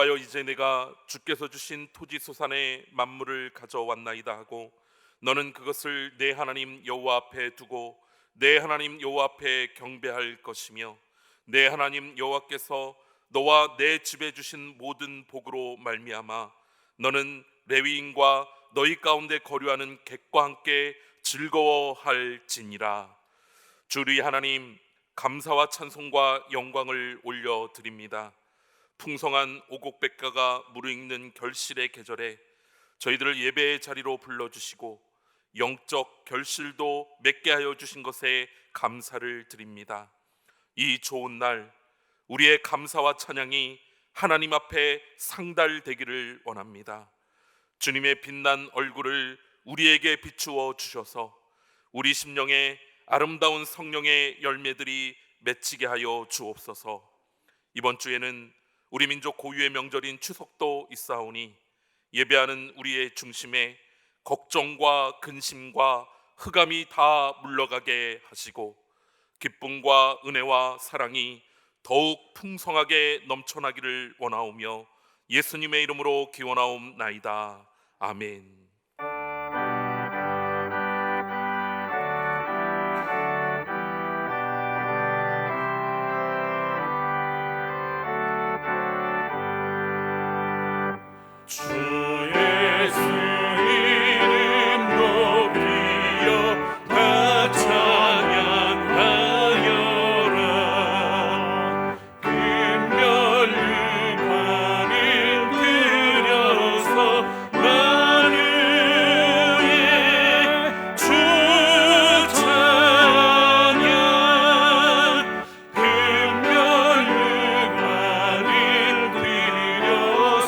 여호와여, 이제 내가 주께서 주신 토지 소산의 만물을 가져왔나이다 하고 너는 그것을 내 하나님 여호와 앞에 두고 내 하나님 여호와 앞에 경배할 것이며 내 하나님 여호와께서 너와 내 집에 주신 모든 복으로 말미암아 너는 레위인과 너희 가운데 거류하는 객과 함께 즐거워할지니라. 주 우리 하나님, 감사와 찬송과 영광을 올려드립니다. 풍성한 오곡백가가 무르익는 결실의 계절에 저희들을 예배의 자리로 불러주시고 영적 결실도 맺게 하여 주신 것에 감사를 드립니다. 이 좋은 날 우리의 감사와 찬양이 하나님 앞에 상달되기를 원합니다. 주님의 빛난 얼굴을 우리에게 비추어 주셔서 우리 심령에 아름다운 성령의 열매들이 맺히게 하여 주옵소서. 이번 주에는 우리 민족 고유의 명절인 추석도 있사오니 예배하는 우리의 중심에 걱정과 근심과 흑암이 다 물러가게 하시고 기쁨과 은혜와 사랑이 더욱 풍성하게 넘쳐나기를 원하오며 예수님의 이름으로 기원하옵나이다. 아멘. 주 예수 이름 높이여 다 찬양하여라. 금면류관을 들여서 만유의 주 찬양. 금면류관을 들여서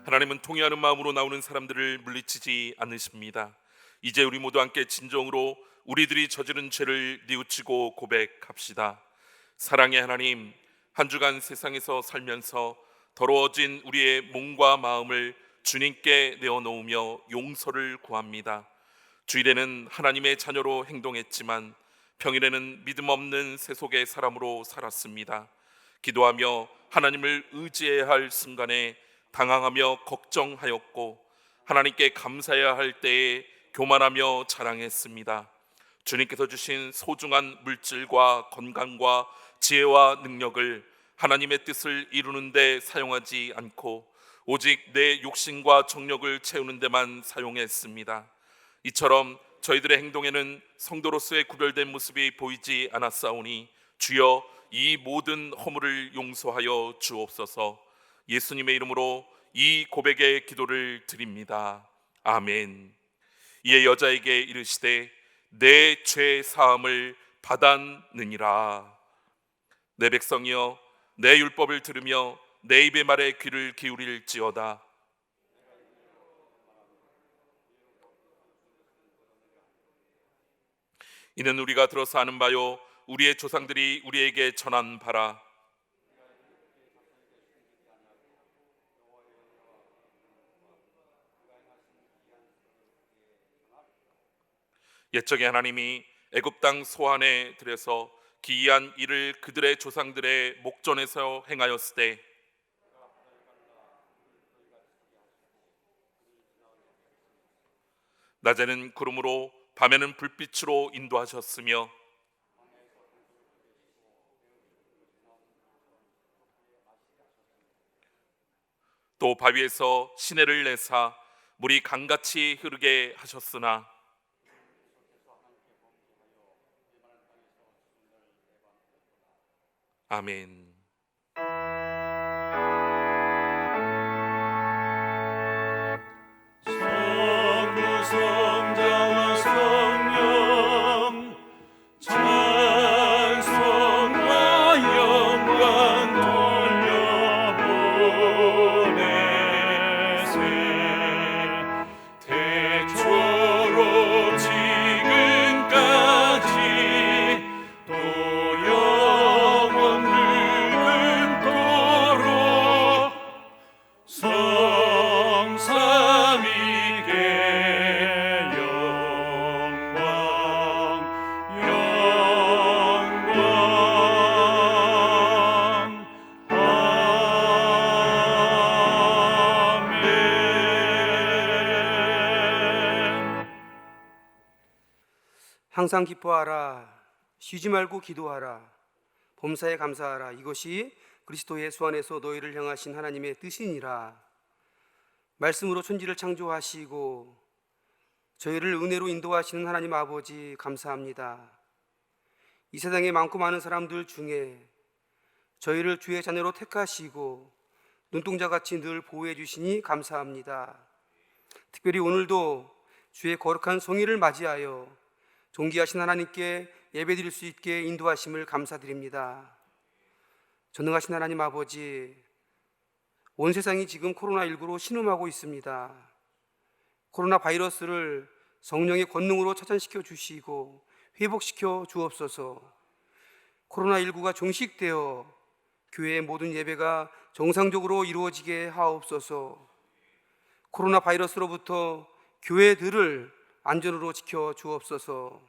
하나님은 통회하는 마음으로 나오는 사람들을 물리치지 않으십니다. 이제 우리 모두 함께 진정으로 우리들이 저지른 죄를 뉘우치고 고백합시다. 사랑의 하나님, 한 주간 세상에서 살면서 더러워진 우리의 몸과 마음을 주님께 내어놓으며 용서를 구합니다. 주일에는 하나님의 자녀로 행동했지만 평일에는 믿음 없는 세속의 사람으로 살았습니다. 기도하며 하나님을 의지해야 할 순간에 당황하며 걱정하였고 하나님께 감사해야 할 때에 교만하며 자랑했습니다. 주님께서 주신 소중한 물질과 건강과 지혜와 능력을 하나님의 뜻을 이루는 데 사용하지 않고 오직 내 욕심과 정력을 채우는 데만 사용했습니다. 이처럼 저희들의 행동에는 성도로서의 구별된 모습이 보이지 않았사오니 주여 이 모든 허물을 용서하여 주옵소서. 예수님의 이름으로 이 고백의 기도를 드립니다. 아멘. 이에 여자에게 이르시되 내 죄 사함을 받았느니라. 내 백성이여 내 율법을 들으며 내 입의 말에 귀를 기울일지어다. 이는 우리가 들어서 아는 바요 우리의 조상들이 우리에게 전한 바라. 옛적에 하나님이 애굽 땅 소안에 들여서 기이한 일을 그들의 조상들의 목전에서 행하였을 때 낮에는 구름으로 밤에는 불빛으로 인도하셨으며 또 바위에서 시내를 내사 물이 강같이 흐르게 하셨으나 아멘. 성부 성자와 성령 찬송과 영광 돌려보내세. 태초로 지금까지 또 영원 늙음도록 성삼위께 영광 아멘. 항상 기뻐하라. 쉬지 말고 기도하라. 범사에 감사하라. 이것이 그리스도 예수 안에서 너희를 향하신 하나님의 뜻이니라. 말씀으로 천지를 창조하시고 저희를 은혜로 인도하시는 하나님 아버지 감사합니다. 이 세상에 많고 많은 사람들 중에 저희를 주의 자녀로 택하시고 눈동자같이 늘 보호해 주시니 감사합니다. 특별히 오늘도 주의 거룩한 성의를 맞이하여 존귀하신 하나님께 예배드릴 수 있게 인도하심을 감사드립니다. 전능하신 하나님 아버지, 온 세상이 지금 코로나19로 신음하고 있습니다. 코로나 바이러스를 성령의 권능으로 차단시켜 주시고 회복시켜 주옵소서. 코로나19가 종식되어 교회의 모든 예배가 정상적으로 이루어지게 하옵소서. 코로나 바이러스로부터 교회들을 안전으로 지켜 주옵소서.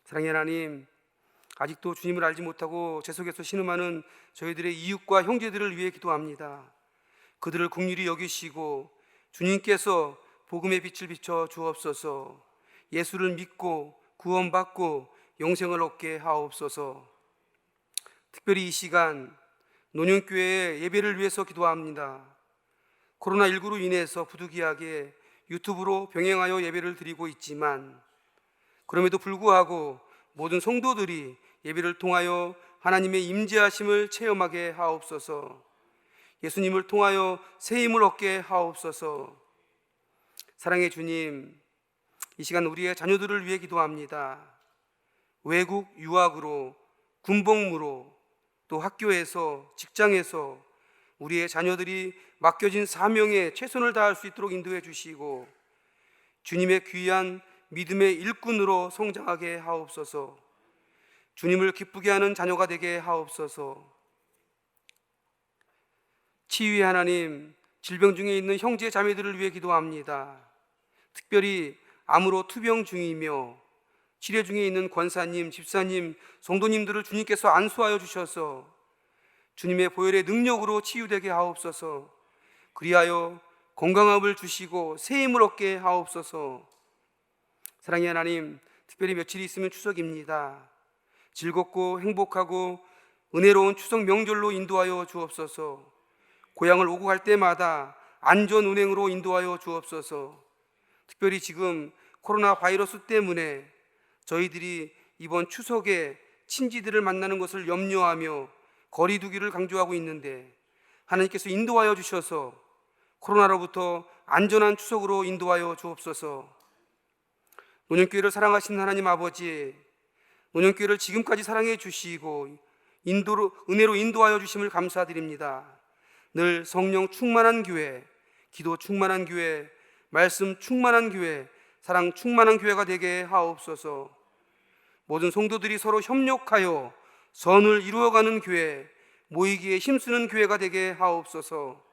사랑의 하나님, 아직도 주님을 알지 못하고 제 속에서 신음하는 저희들의 이웃과 형제들을 위해 기도합니다. 그들을 긍휼히 여기시고 주님께서 복음의 빛을 비춰 주옵소서. 예수를 믿고 구원받고 영생을 얻게 하옵소서. 특별히 이 시간 노년교회의 예배를 위해서 기도합니다. 코로나19로 인해서 부득이하게 유튜브로 병행하여 예배를 드리고 있지만 그럼에도 불구하고 모든 성도들이 예배를 통하여 하나님의 임재하심을 체험하게 하옵소서. 예수님을 통하여 새 힘을 얻게 하옵소서. 사랑의 주님, 이 시간 우리의 자녀들을 위해 기도합니다. 외국 유학으로, 군복무로, 또 학교에서, 직장에서 우리의 자녀들이 맡겨진 사명에 최선을 다할 수 있도록 인도해 주시고 주님의 귀한 믿음의 일꾼으로 성장하게 하옵소서. 주님을 기쁘게 하는 자녀가 되게 하옵소서. 치유의 하나님, 질병 중에 있는 형제 자매들을 위해 기도합니다. 특별히 암으로 투병 중이며 치료 중에 있는 권사님, 집사님, 성도님들을 주님께서 안수하여 주셔서 주님의 보혈의 능력으로 치유되게 하옵소서. 그리하여 건강함을 주시고 새 힘을 얻게 하옵소서. 사랑의 하나님, 특별히 며칠이 있으면 추석입니다. 즐겁고 행복하고 은혜로운 추석 명절로 인도하여 주옵소서. 고향을 오고 갈 때마다 안전 운행으로 인도하여 주옵소서. 특별히 지금 코로나 바이러스 때문에 저희들이 이번 추석에 친지들을 만나는 것을 염려하며 거리 두기를 강조하고 있는데 하나님께서 인도하여 주셔서 코로나로부터 안전한 추석으로 인도하여 주옵소서. 노년교회를 사랑하시는 하나님 아버지, 노년교회를 지금까지 사랑해 주시고 은혜로 인도하여 주심을 감사드립니다. 늘 성령 충만한 교회, 기도 충만한 교회, 말씀 충만한 교회, 사랑 충만한 교회가 되게 하옵소서. 모든 성도들이 서로 협력하여 선을 이루어가는 교회, 모이기에 힘쓰는 교회가 되게 하옵소서.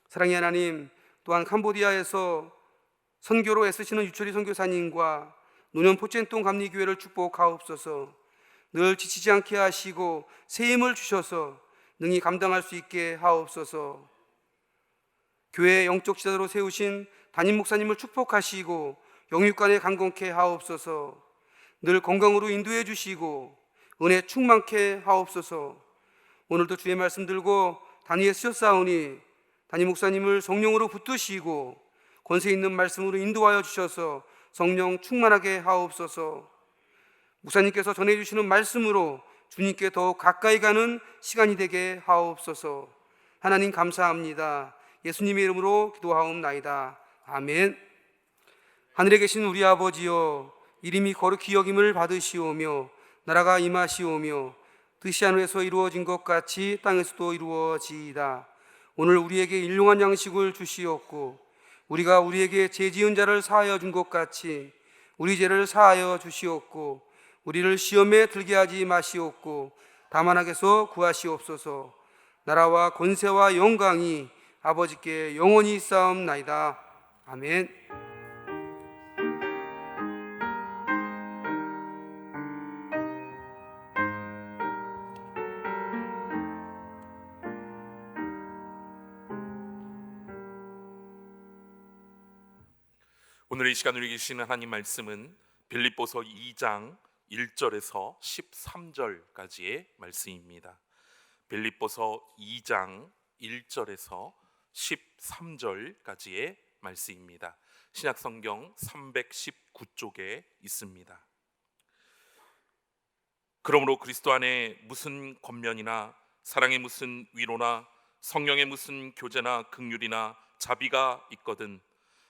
사랑의 하나님, 또한 캄보디아에서 선교로 애쓰시는 유철희 선교사님과 노년 포첸통 감리교회를 축복하옵소서. 늘 지치지 않게 하시고 새 힘을 주셔서 능히 감당할 수 있게 하옵소서. 교회의 영적 지도자로 세우신 담임 목사님을 축복하시고 영육간에 강건케 하옵소서. 늘 건강으로 인도해 주시고 은혜 충만케 하옵소서. 오늘도 주의 말씀 들고 단위에 쓰셨사오니 담임 목사님을 성령으로 붙드시고 권세 있는 말씀으로 인도하여 주셔서 성령 충만하게 하옵소서. 목사님께서 전해주시는 말씀으로 주님께 더욱 가까이 가는 시간이 되게 하옵소서. 하나님 감사합니다. 예수님의 이름으로 기도하옵나이다. 아멘. 하늘에 계신 우리 아버지여, 이름이 거룩히 여김을 받으시오며 나라가 임하시오며 뜻이 하늘에서 이루어진 것 같이 땅에서도 이루어지이다. 오늘 우리에게 일용한 양식을 주시옵고 우리가 우리에게 죄 지은 자를 사하여 준 것 같이 우리 죄를 사하여 주시옵고 우리를 시험에 들게 하지 마시옵고 다만 악에서 구하시옵소서. 나라와 권세와 영광이 아버지께 영원히 있사옵나이다. 아멘. 오늘 이 시간을 읽으시는 하나님 말씀은 빌립보서 2장 1절에서 13절까지의 말씀입니다. 빌립보서 2장 1절에서 13절까지의 말씀입니다. 신약성경 319쪽에 있습니다. 그러므로 그리스도 안에 무슨 권면이나 사랑의 무슨 위로나 성령의 무슨 교제나 긍휼이나 자비가 있거든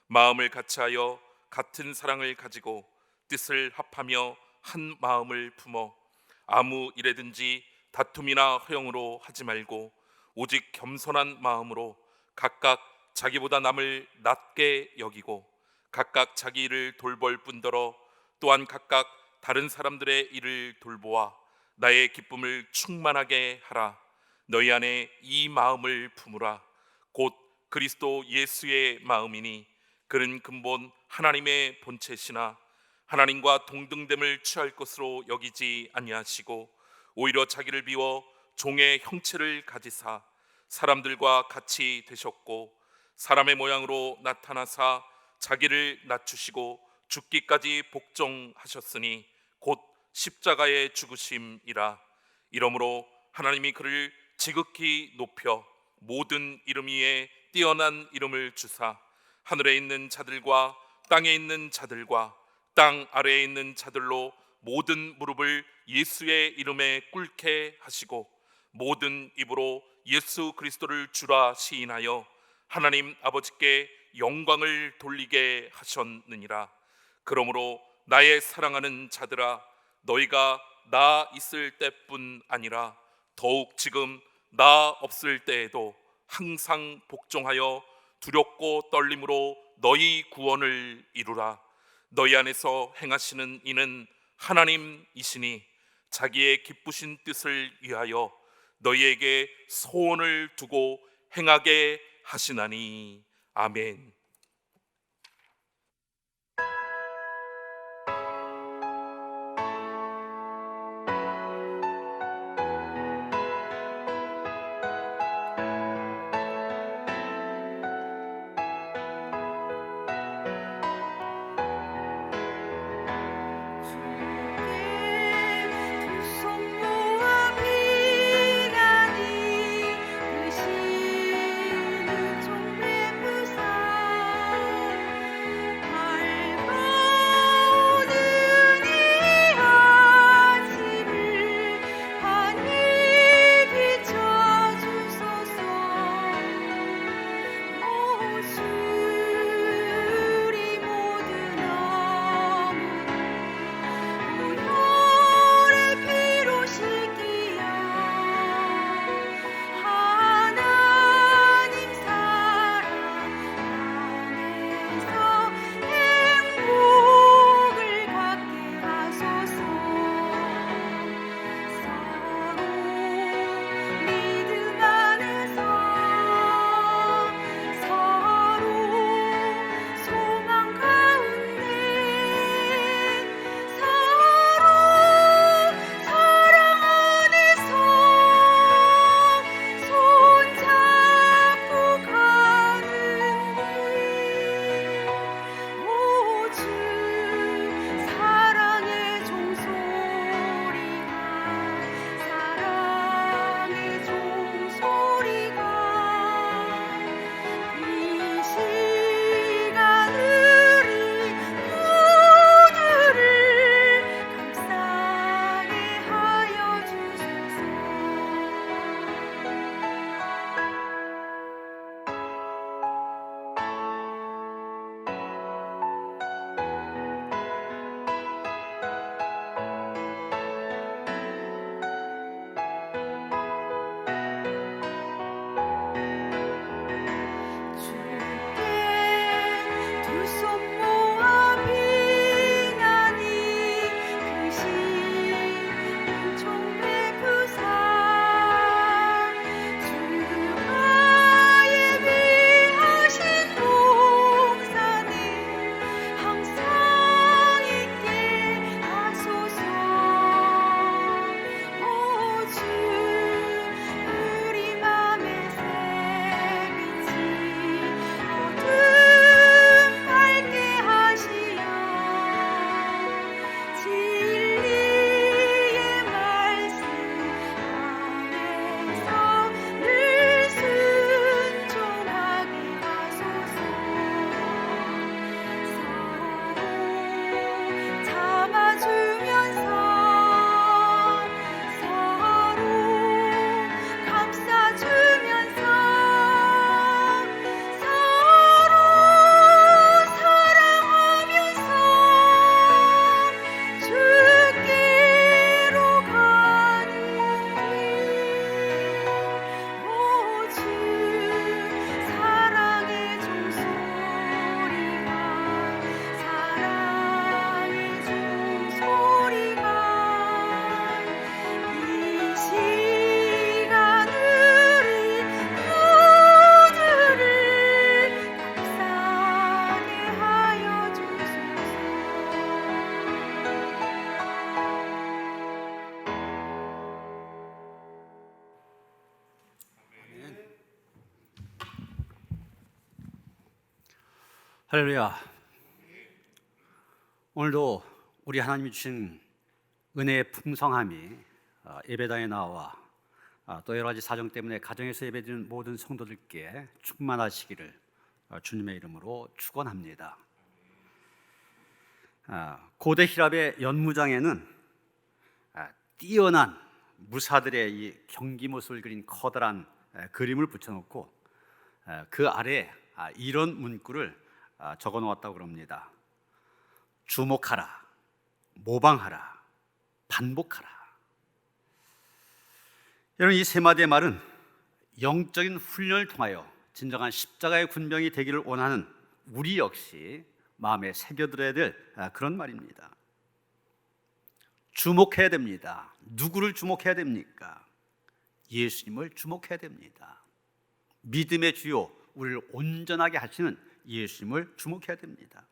마음을 같이하여 같은 사랑을 가지고 뜻을 합하며 한 마음을 품어 아무 일에든지 다툼이나 허영으로 하지 말고 오직 겸손한 마음으로 각각 자기보다 남을 낮게 여기고 각각 자기 일을 돌볼 뿐더러 또한 각각 다른 사람들의 일을 돌보아 나의 기쁨을 충만하게 하라. 너희 안에 이 마음을 품으라. 곧 그리스도 예수의 마음이니 그는 근본 하나님의 본체시나 하나님과 동등됨을 취할 것으로 여기지 아니하시고 오히려 자기를 비워 종의 형체를 가지사 사람들과 같이 되셨고 사람의 모양으로 나타나사 자기를 낮추시고 죽기까지 복종하셨으니 곧 십자가의 죽으심이라. 이러므로 하나님이 그를 지극히 높여 모든 이름 위에 뛰어난 이름을 주사 하늘에 있는 자들과 땅에 있는 자들과 땅 아래에 있는 자들로 모든 무릎을 예수의 이름에 꿇게 하시고 모든 입으로 예수 그리스도를 주라 시인하여 하나님 아버지께 영광을 돌리게 하셨느니라. 그러므로 나의 사랑하는 자들아, 너희가 나 있을 때뿐 아니라 더욱 지금 나 없을 때에도 항상 복종하여 두렵고 떨림으로 너희 구원을 이루라. 너희 안에서 행하시는 이는 하나님이시니 자기의 기쁘신 뜻을 위하여 너희에게 소원을 두고 행하게 하시나니. 아멘. 두 손 모아 비나니 그 할렐루야. 오늘도 우리 하나님이 주신 은혜의 풍성함이 예배당에 나와 또 여러 가지 사정 때문에 가정에서 예배드리는 모든 성도들께 충만하시기를 주님의 이름으로 축원합니다. 고대 히랍의 연무장에는 뛰어난 무사들의 이 경기 모습을 그린 커다란 그림을 붙여놓고 그 아래에 이런 문구를 적어 놓았다고 그럽니다. 주목하라, 모방하라, 반복하라. 여러분, 이 세 마디의 말은 영적인 훈련을 통하여 진정한 십자가의 군병이 되기를 원하는 우리 역시 마음에 새겨들어야 될 그런 말입니다. 주목해야 됩니다. 누구를 주목해야 됩니까? 예수님을 주목해야 됩니다. 믿음의 주요, 우리를 온전하게 하시는 예수님을 주목해야 됩니다.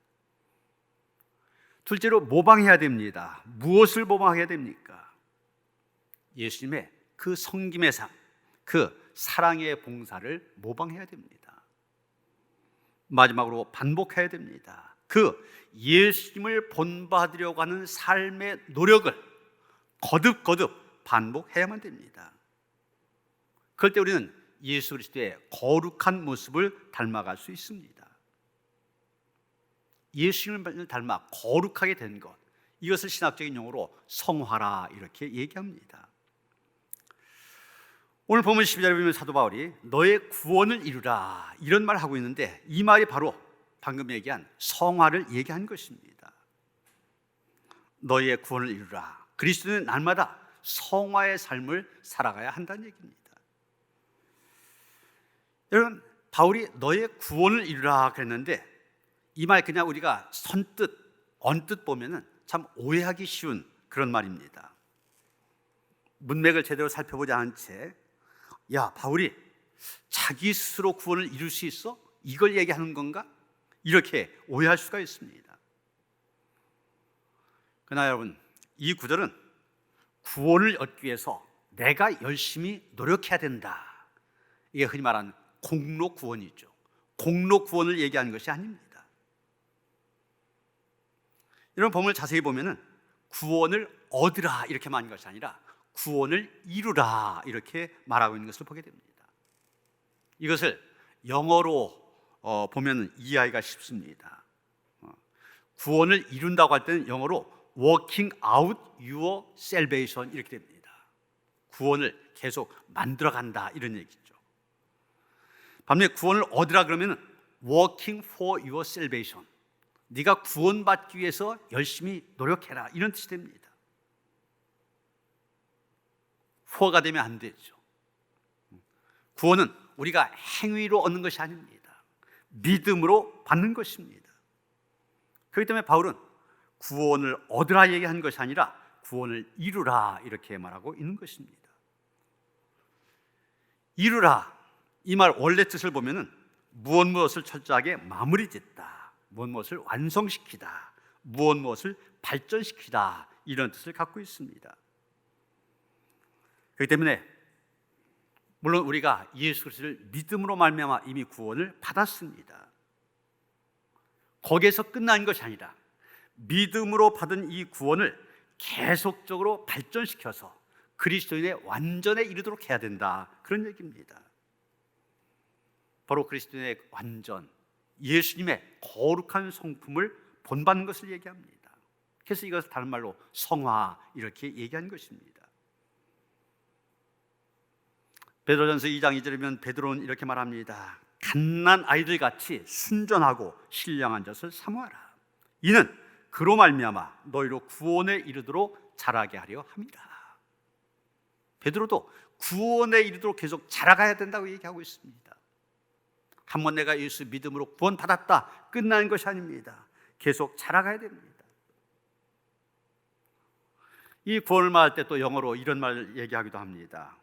둘째로 모방해야 됩니다. 무엇을 모방해야 됩니까? 예수님의 그 섬김의 삶, 그 사랑의 봉사를 모방해야 됩니다. 마지막으로 반복해야 됩니다. 그 예수님을 본받으려고 하는 삶의 노력을 거듭거듭 반복해야만 됩니다. 그럴 때 우리는 예수 그리스도의 거룩한 모습을 닮아갈 수 있습니다. 예수님을 닮아 거룩하게 된 것, 이것을 신학적인 용어로 성화라 이렇게 얘기합니다. 오늘 본문 12절에 보면 사도 바울이 너의 구원을 이루라 이런 말을 하고 있는데, 이 말이 바로 방금 얘기한 성화를 얘기한 것입니다. 너의 구원을 이루라. 그리스도는 날마다 성화의 삶을 살아가야 한다는 얘기입니다. 여러분, 바울이 너의 구원을 이루라 그랬는데 이 말 그냥 우리가 언뜻 보면은 참 오해하기 쉬운 그런 말입니다. 문맥을 제대로 살펴보지 않은 채 야, 바울이 자기 스스로 구원을 이룰 수 있어? 이걸 얘기하는 건가? 이렇게 오해할 수가 있습니다. 그러나 여러분, 이 구절은 구원을 얻기 위해서 내가 열심히 노력해야 된다, 이게 흔히 말하는 공로 구원이죠. 공로 구원을 얘기하는 것이 아닙니다. 이런 본문을 자세히 보면은 구원을 얻으라 이렇게 말하는 것이 아니라 구원을 이루라 이렇게 말하고 있는 것을 보게 됩니다. 이것을 영어로 보면 이해하기가 쉽습니다. 구원을 이룬다고 할 때는 영어로 working out your salvation 이렇게 됩니다. 구원을 계속 만들어간다 이런 얘기죠. 반면에 구원을 얻으라 그러면 working for your salvation, 네가 구원받기 위해서 열심히 노력해라 이런 뜻이 됩니다. for가 되면 안 되죠. 구원은 우리가 행위로 얻는 것이 아닙니다. 믿음으로 받는 것입니다. 그렇기 때문에 바울은 구원을 얻으라 얘기한 것이 아니라 구원을 이루라 이렇게 말하고 있는 것입니다. 이루라, 이 말 원래 뜻을 보면은 무엇을 철저하게 마무리 짓다, 무엇을 완성시키다, 무엇을 발전시키다 이런 뜻을 갖고 있습니다. 그렇기 때문에 물론 우리가 예수 그리스도를 믿음으로 말미암아 이미 구원을 받았습니다. 거기에서 끝난 것이 아니라 믿음으로 받은 이 구원을 계속적으로 발전시켜서 그리스도인의 완전에 이르도록 해야 된다, 그런 얘기입니다. 바로 그리스도인의 완전, 예수님의 거룩한 성품을 본받는 것을 얘기합니다. 그래서 이것을 다른 말로 성화 이렇게 얘기한 것입니다. 베드로전서 2장 2절이면 베드로는 이렇게 말합니다. 갓난 아이들 같이 순전하고 신령한 젖을 사모하라. 이는 그로 말미암아 너희로 구원에 이르도록 자라게 하려 함이라. 베드로도 구원에 이르도록 계속 자라가야 된다고 얘기하고 있습니다. 한번 내가 예수 믿음으로 구원받았다, 끝나는 것이 아닙니다. 계속 자라가야 됩니다. 이 구원을 말할 때 또 영어로 이런 말을 얘기하기도 합니다.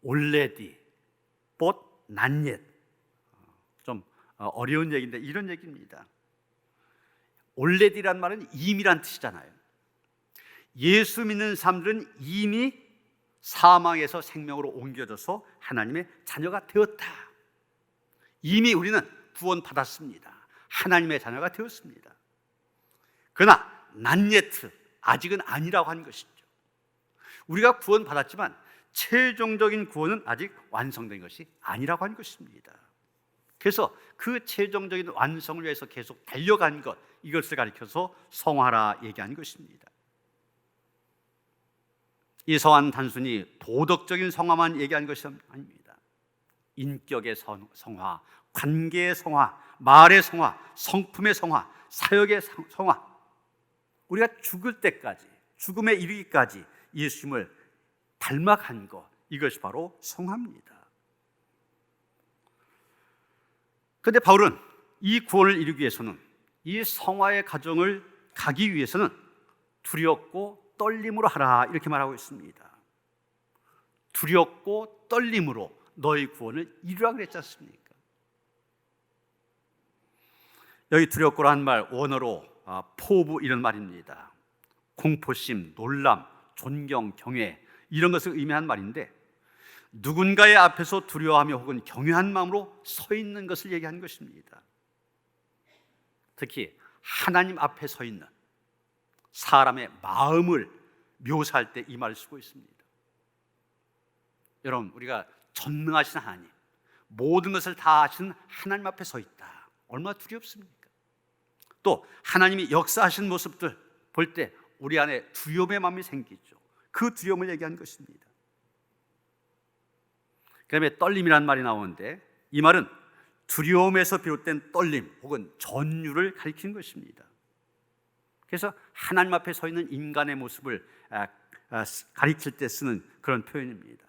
already, but not yet. 좀 어려운 얘기인데 이런 얘기입니다. already란 말은 이미란 뜻이잖아요. 예수 믿는 사람들은 이미 사망에서 생명으로 옮겨져서 하나님의 자녀가 되었다. 이미 우리는 구원 받았습니다. 하나님의 자녀가 되었습니다. 그러나 난예트, 아직은 아니라고 하는 것이죠. 우리가 구원 받았지만 최종적인 구원은 아직 완성된 것이 아니라고 하는 것입니다. 그래서 그 최종적인 완성을 위해서 계속 달려간 것, 이것을 가리켜서 성화라 얘기하는 것입니다. 이 성화는 단순히 도덕적인 성화만 얘기하는 것이 아닙니다. 인격의 성화, 관계의 성화, 말의 성화, 성품의 성화, 사역의 성화, 우리가 죽을 때까지, 죽음에 이르기까지 예수님을 닮아간 것, 이것이 바로 성화입니다. 그런데 바울은 이 구원을 이루기 위해서는, 이 성화의 과정을 가기 위해서는 두렵고 떨림으로 하라, 이렇게 말하고 있습니다. 두렵고 떨림으로 너희 구원을 이루라 그랬지 않습니까? 여기 두렵고라는 말 원어로 포부, 이런 말입니다. 공포심, 놀람, 존경, 경외, 이런 것을 의미한 말인데, 누군가의 앞에서 두려워하며 혹은 경외한 마음으로 서 있는 것을 얘기하는 것입니다. 특히 하나님 앞에 서 있는 사람의 마음을 묘사할 때 이 말을 쓰고 있습니다. 여러분, 우리가 전능하신 하나님, 모든 것을 다 아시는 하나님 앞에 서 있다. 얼마나 두렵습니까? 또 하나님이 역사하신 모습들 볼 때 우리 안에 두려움의 마음이 생기죠. 그 두려움을 얘기하는 것입니다. 그다음에 떨림이라는 말이 나오는데, 이 말은 두려움에서 비롯된 떨림 혹은 전율을 가리키는 것입니다. 그래서 하나님 앞에 서 있는 인간의 모습을 가리킬 때 쓰는 그런 표현입니다.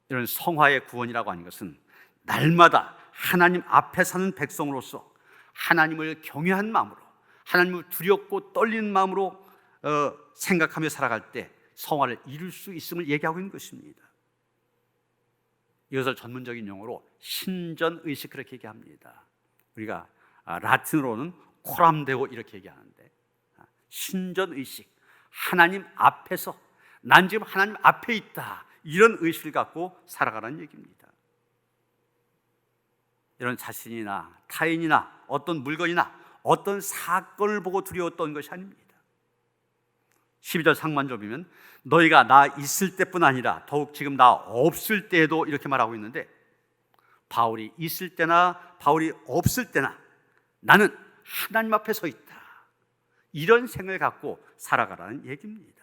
이런 성화의 구원이라고 하는 것은 날마다 하나님 앞에 사는 백성으로서 하나님을 경외한 마음으로, 하나님을 두렵고 떨리는 마음으로 생각하며 살아갈 때 성화를 이룰 수 있음을 얘기하고 있는 것입니다. 이것을 전문적인 용어로 신전의식, 그렇게 얘기합니다. 우리가 라틴어로는 코람데오 이렇게 얘기하는데, 신전의식, 하나님 앞에서 난 지금 하나님 앞에 있다, 이런 의식을 갖고 살아가라는 얘기입니다. 이런 자신이나 타인이나 어떤 물건이나 어떤 사건을 보고 두려웠던 것이 아닙니다. 12절 상반절 보면 너희가 나 있을 때뿐 아니라 더욱 지금 나 없을 때에도, 이렇게 말하고 있는데, 바울이 있을 때나 바울이 없을 때나 나는 하나님 앞에 서 있다, 이런 생각을 갖고 살아가라는 얘기입니다.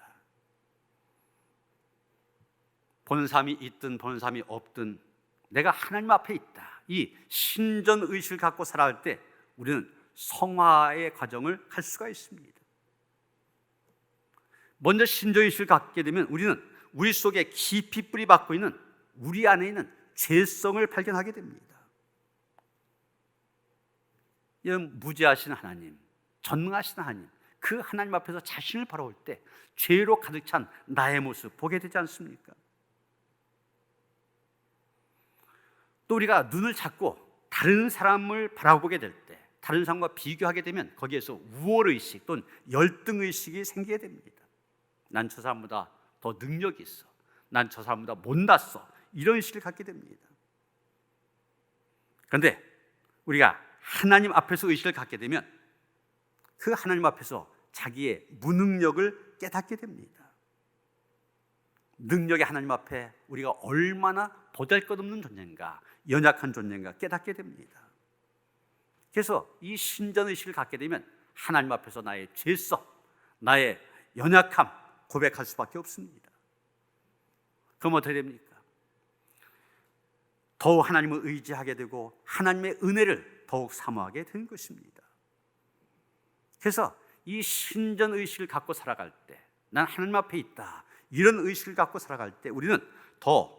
보는 사람이 있든 보는 사람이 없든 내가 하나님 앞에 있다, 이 신전의식을 갖고 살아갈 때 우리는 성화의 과정을 갈 수가 있습니다. 먼저 신전의식을 갖게 되면 우리는 우리 속에 깊이 뿌리 박고 있는 우리 안에 있는 죄성을 발견하게 됩니다. 이런 무지하신 하나님, 전능하신 하나님, 그 하나님 앞에서 자신을 바라볼 때 죄로 가득 찬 나의 모습 보게 되지 않습니까? 또 우리가 눈을 잡고 다른 사람을 바라보게 될 때, 다른 사람과 비교하게 되면 거기에서 우월의식 또는 열등의식이 생기게 됩니다. 난 저 사람보다 더 능력이 있어, 난 저 사람보다 못났어, 이런 의식을 갖게 됩니다. 그런데 우리가 하나님 앞에서 의식을 갖게 되면 그 하나님 앞에서 자기의 무능력을 깨닫게 됩니다. 능력의 하나님 앞에 우리가 얼마나 보잘것없는 존재인가, 연약한 존재인가 깨닫게 됩니다. 그래서 이 신전의식을 갖게 되면 하나님 앞에서 나의 죄성, 나의 연약함 고백할 수밖에 없습니다. 그럼 어떻게 됩니까? 더욱 하나님을 의지하게 되고 하나님의 은혜를 더욱 사모하게 된 것입니다. 그래서 이 신전의식을 갖고 살아갈 때, 난 하나님 앞에 있다, 이런 의식을 갖고 살아갈 때 우리는 더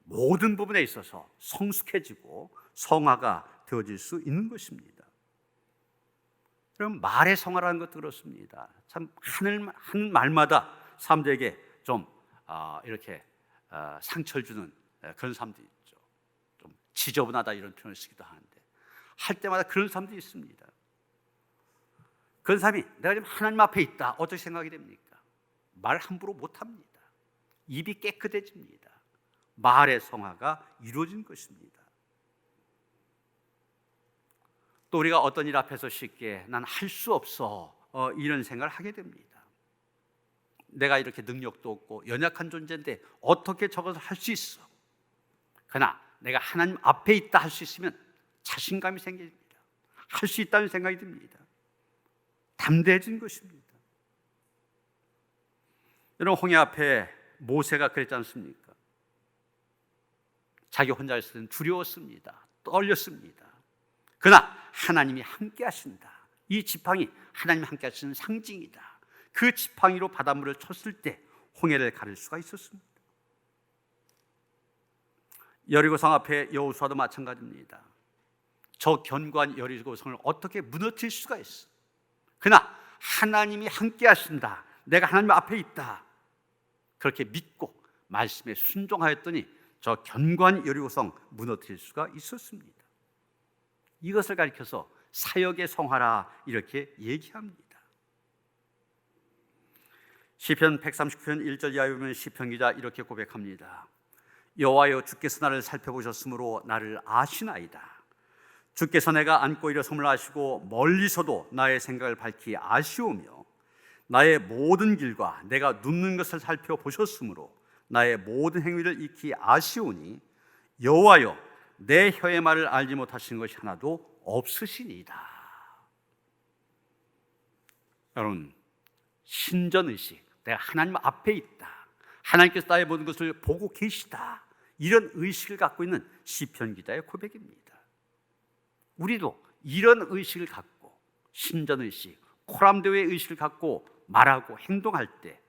모든 부분에 있어서 성숙해지고 성화가 되어질 수 있는 것입니다. 그럼 말의 성화라는 것도 그렇습니다. 참 하는 말마다 사람들에게 좀 이렇게 상처를 주는 그런 사람들이 있죠. 좀 지저분하다 이런 표현을 쓰기도 하는데, 할 때마다 그런 사람들이 있습니다. 그런 사람이 내가 지금 하나님 앞에 있다, 어떻게 생각이 됩니까? 말 함부로 못합니다. 입이 깨끗해집니다. 말의 성화가 이루어진 것입니다. 또 우리가 어떤 일 앞에서 쉽게 난 할 수 없어 이런 생각을 하게 됩니다. 내가 이렇게 능력도 없고 연약한 존재인데 어떻게 저것을 할 수 있어? 그러나 내가 하나님 앞에 있다 할 수 있으면 자신감이 생깁니다. 할 수 있다는 생각이 듭니다. 담대해진 것입니다. 여러분, 홍해 앞에 모세가 그랬지 않습니까? 자기 혼자 있을 때는 두려웠습니다. 떨렸습니다. 그러나 하나님이 함께 하신다. 이 지팡이 하나님이 함께 하시는 상징이다. 그 지팡이로 바닷물을 쳤을 때 홍해를 가를 수가 있었습니다. 여리고성 앞에 여호수아도 마찬가지입니다. 저 견고한 여리고성을 어떻게 무너뜨릴 수가 있어? 그러나 하나님이 함께 하신다. 내가 하나님 앞에 있다. 그렇게 믿고 말씀에 순종하였더니 저 견고한 여리고성 무너뜨릴 수가 있었습니다. 이것을 가리켜서 사역의 성화라 이렇게 얘기합니다. 시편 139편 1절 이하에 보면 시편 기자 이렇게 고백합니다. 여호와여, 주께서 나를 살펴보셨으므로 나를 아시나이다. 주께서 내가 앉고 일어섬을 아시고 멀리서도 나의 생각을 밝히 아시오며 나의 모든 길과 내가 눕는 것을 살펴보셨으므로 나의 모든 행위를 익히 아시오니 여호와여, 내 혀의 말을 알지 못하시는 것이 하나도 없으시니이다. 여러분, 신전의식, 내가 하나님 앞에 있다, 하나님께서 나의 모든 것을 보고 계시다, 이런 의식을 갖고 있는 시편 기자의 고백입니다. 우리도 이런 의식을 갖고, 신전의식, 코람데오의 의식을 갖고 말하고 행동할 때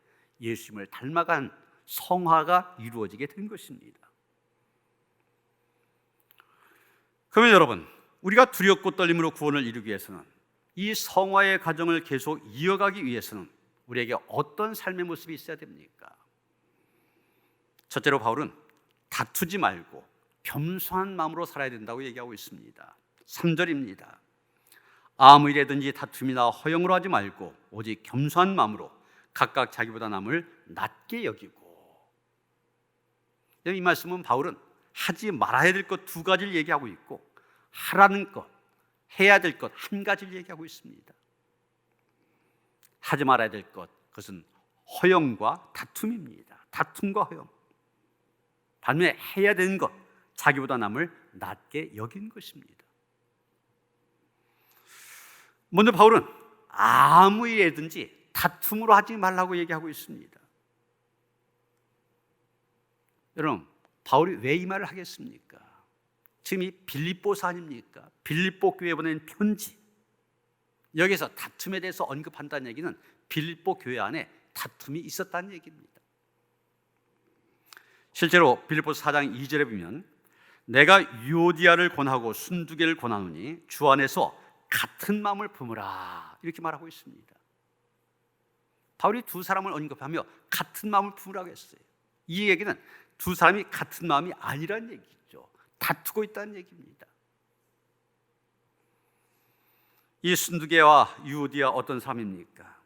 예수님을 닮아간 성화가 이루어지게 된 것입니다. 그러면 여러분, 우리가 두렵고 떨림으로 구원을 이루기 위해서는, 이 성화의 과정을 계속 이어가기 위해서는 우리에게 어떤 삶의 모습이 있어야 됩니까? 첫째로 바울은 다투지 말고 겸손한 마음으로 살아야 된다고 얘기하고 있습니다. 3절입니다. 아무 일에든지 다툼이나 허영으로 하지 말고 오직 겸손한 마음으로 각각 자기보다 남을 낮게 여기고. 이 말씀은 바울은 하지 말아야 될 것 2가지를 얘기하고 있고 하라는 것, 해야 될 것 1가지를 얘기하고 있습니다. 하지 말아야 될 것, 그것은 허영과 다툼입니다. 다툼과 허영. 반면에 해야 되는 것, 자기보다 남을 낮게 여긴 것입니다. 먼저 바울은 아무 일이든지 다툼으로 하지 말라고 얘기하고 있습니다. 여러분, 바울이 왜 이 말을 하겠습니까? 지금 이 빌립보서 아닙니까? 빌립보 교회에 보낸 편지. 여기서 다툼에 대해서 언급한다는 얘기는 빌립보 교회 안에 다툼이 있었다는 얘기입니다. 실제로 빌립보서 4장 2절에 보면 내가 유오디아를 권하고 순두개를 권하노니 주 안에서 같은 마음을 품으라 이렇게 말하고 있습니다. 바울이 2 사람을 언급하며 같은 마음을 품으라고 했어요. 이 얘기는 2 사람이 같은 마음이 아니라는 얘기죠. 다투고 있다는 얘기입니다. 이 순두개와 유오디아 어떤 사람입니까?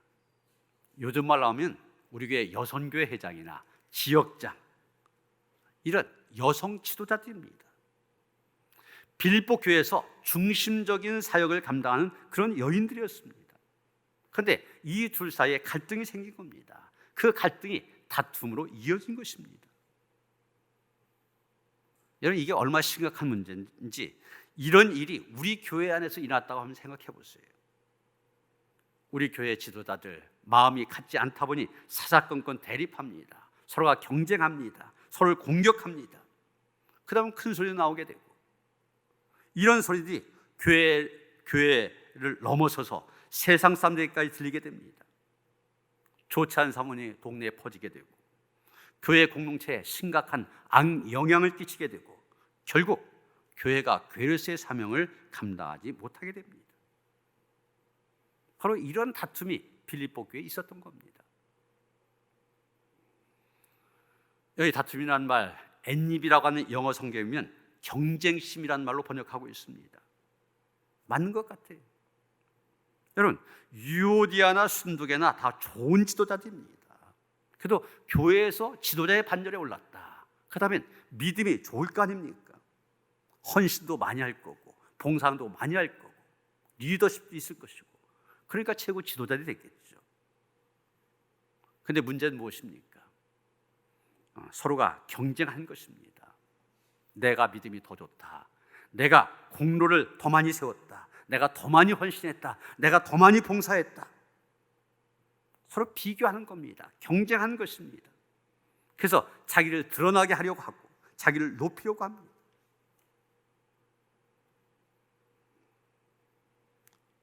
요즘 말로 하면 우리 교회 여선교회 회장이나 지역장, 이런 여성 지도자들입니다. 빌립보 교회에서 중심적인 사역을 감당하는 그런 여인들이었습니다. 그런데 이 2 사이에 갈등이 생긴 겁니다. 그 갈등이 다툼으로 이어진 것입니다. 여러분, 이게 얼마나 심각한 문제인지 이런 일이 우리 교회 안에서 일어났다고 한번 생각해 보세요. 우리 교회 지도자들 마음이 같지 않다 보니 사사건건 대립합니다. 서로가 경쟁합니다. 서로를 공격합니다. 그 다음 큰 소리 나오게 되고, 이런 소리들이 교회를 넘어서서 세상 사람들까지 들리게 됩니다. 좋지 않은 사문이 동네에 퍼지게 되고 교회 공동체에 심각한 악영향을 끼치게 되고 결국 교회가 괴르스의 사명을 감당하지 못하게 됩니다. 바로 이런 다툼이 빌립보 교회에 있었던 겁니다. 여기 다툼이라는 말, 앤닙이라고 하는 영어 성경에 보면 경쟁심이라는 말로 번역하고 있습니다. 맞는 것 같아요. 여러분, 유오디아나 순두개나 다 좋은 지도자들입니다. 그래도 교회에서 지도자의 반열에 올랐다. 그렇다면 믿음이 좋을 거 아닙니까? 헌신도 많이 할 거고 봉사도 많이 할 거고 리더십도 있을 것이고, 그러니까 최고 지도자들이 됐겠죠. 그런데 문제는 무엇입니까? 서로가 경쟁한 것입니다. 내가 믿음이 더 좋다, 내가 공로를 더 많이 세웠다, 내가 더 많이 헌신했다, 내가 더 많이 봉사했다. 서로 비교하는 겁니다. 경쟁하는 것입니다. 그래서 자기를 드러나게 하려고 하고 자기를 높이려고 합니다.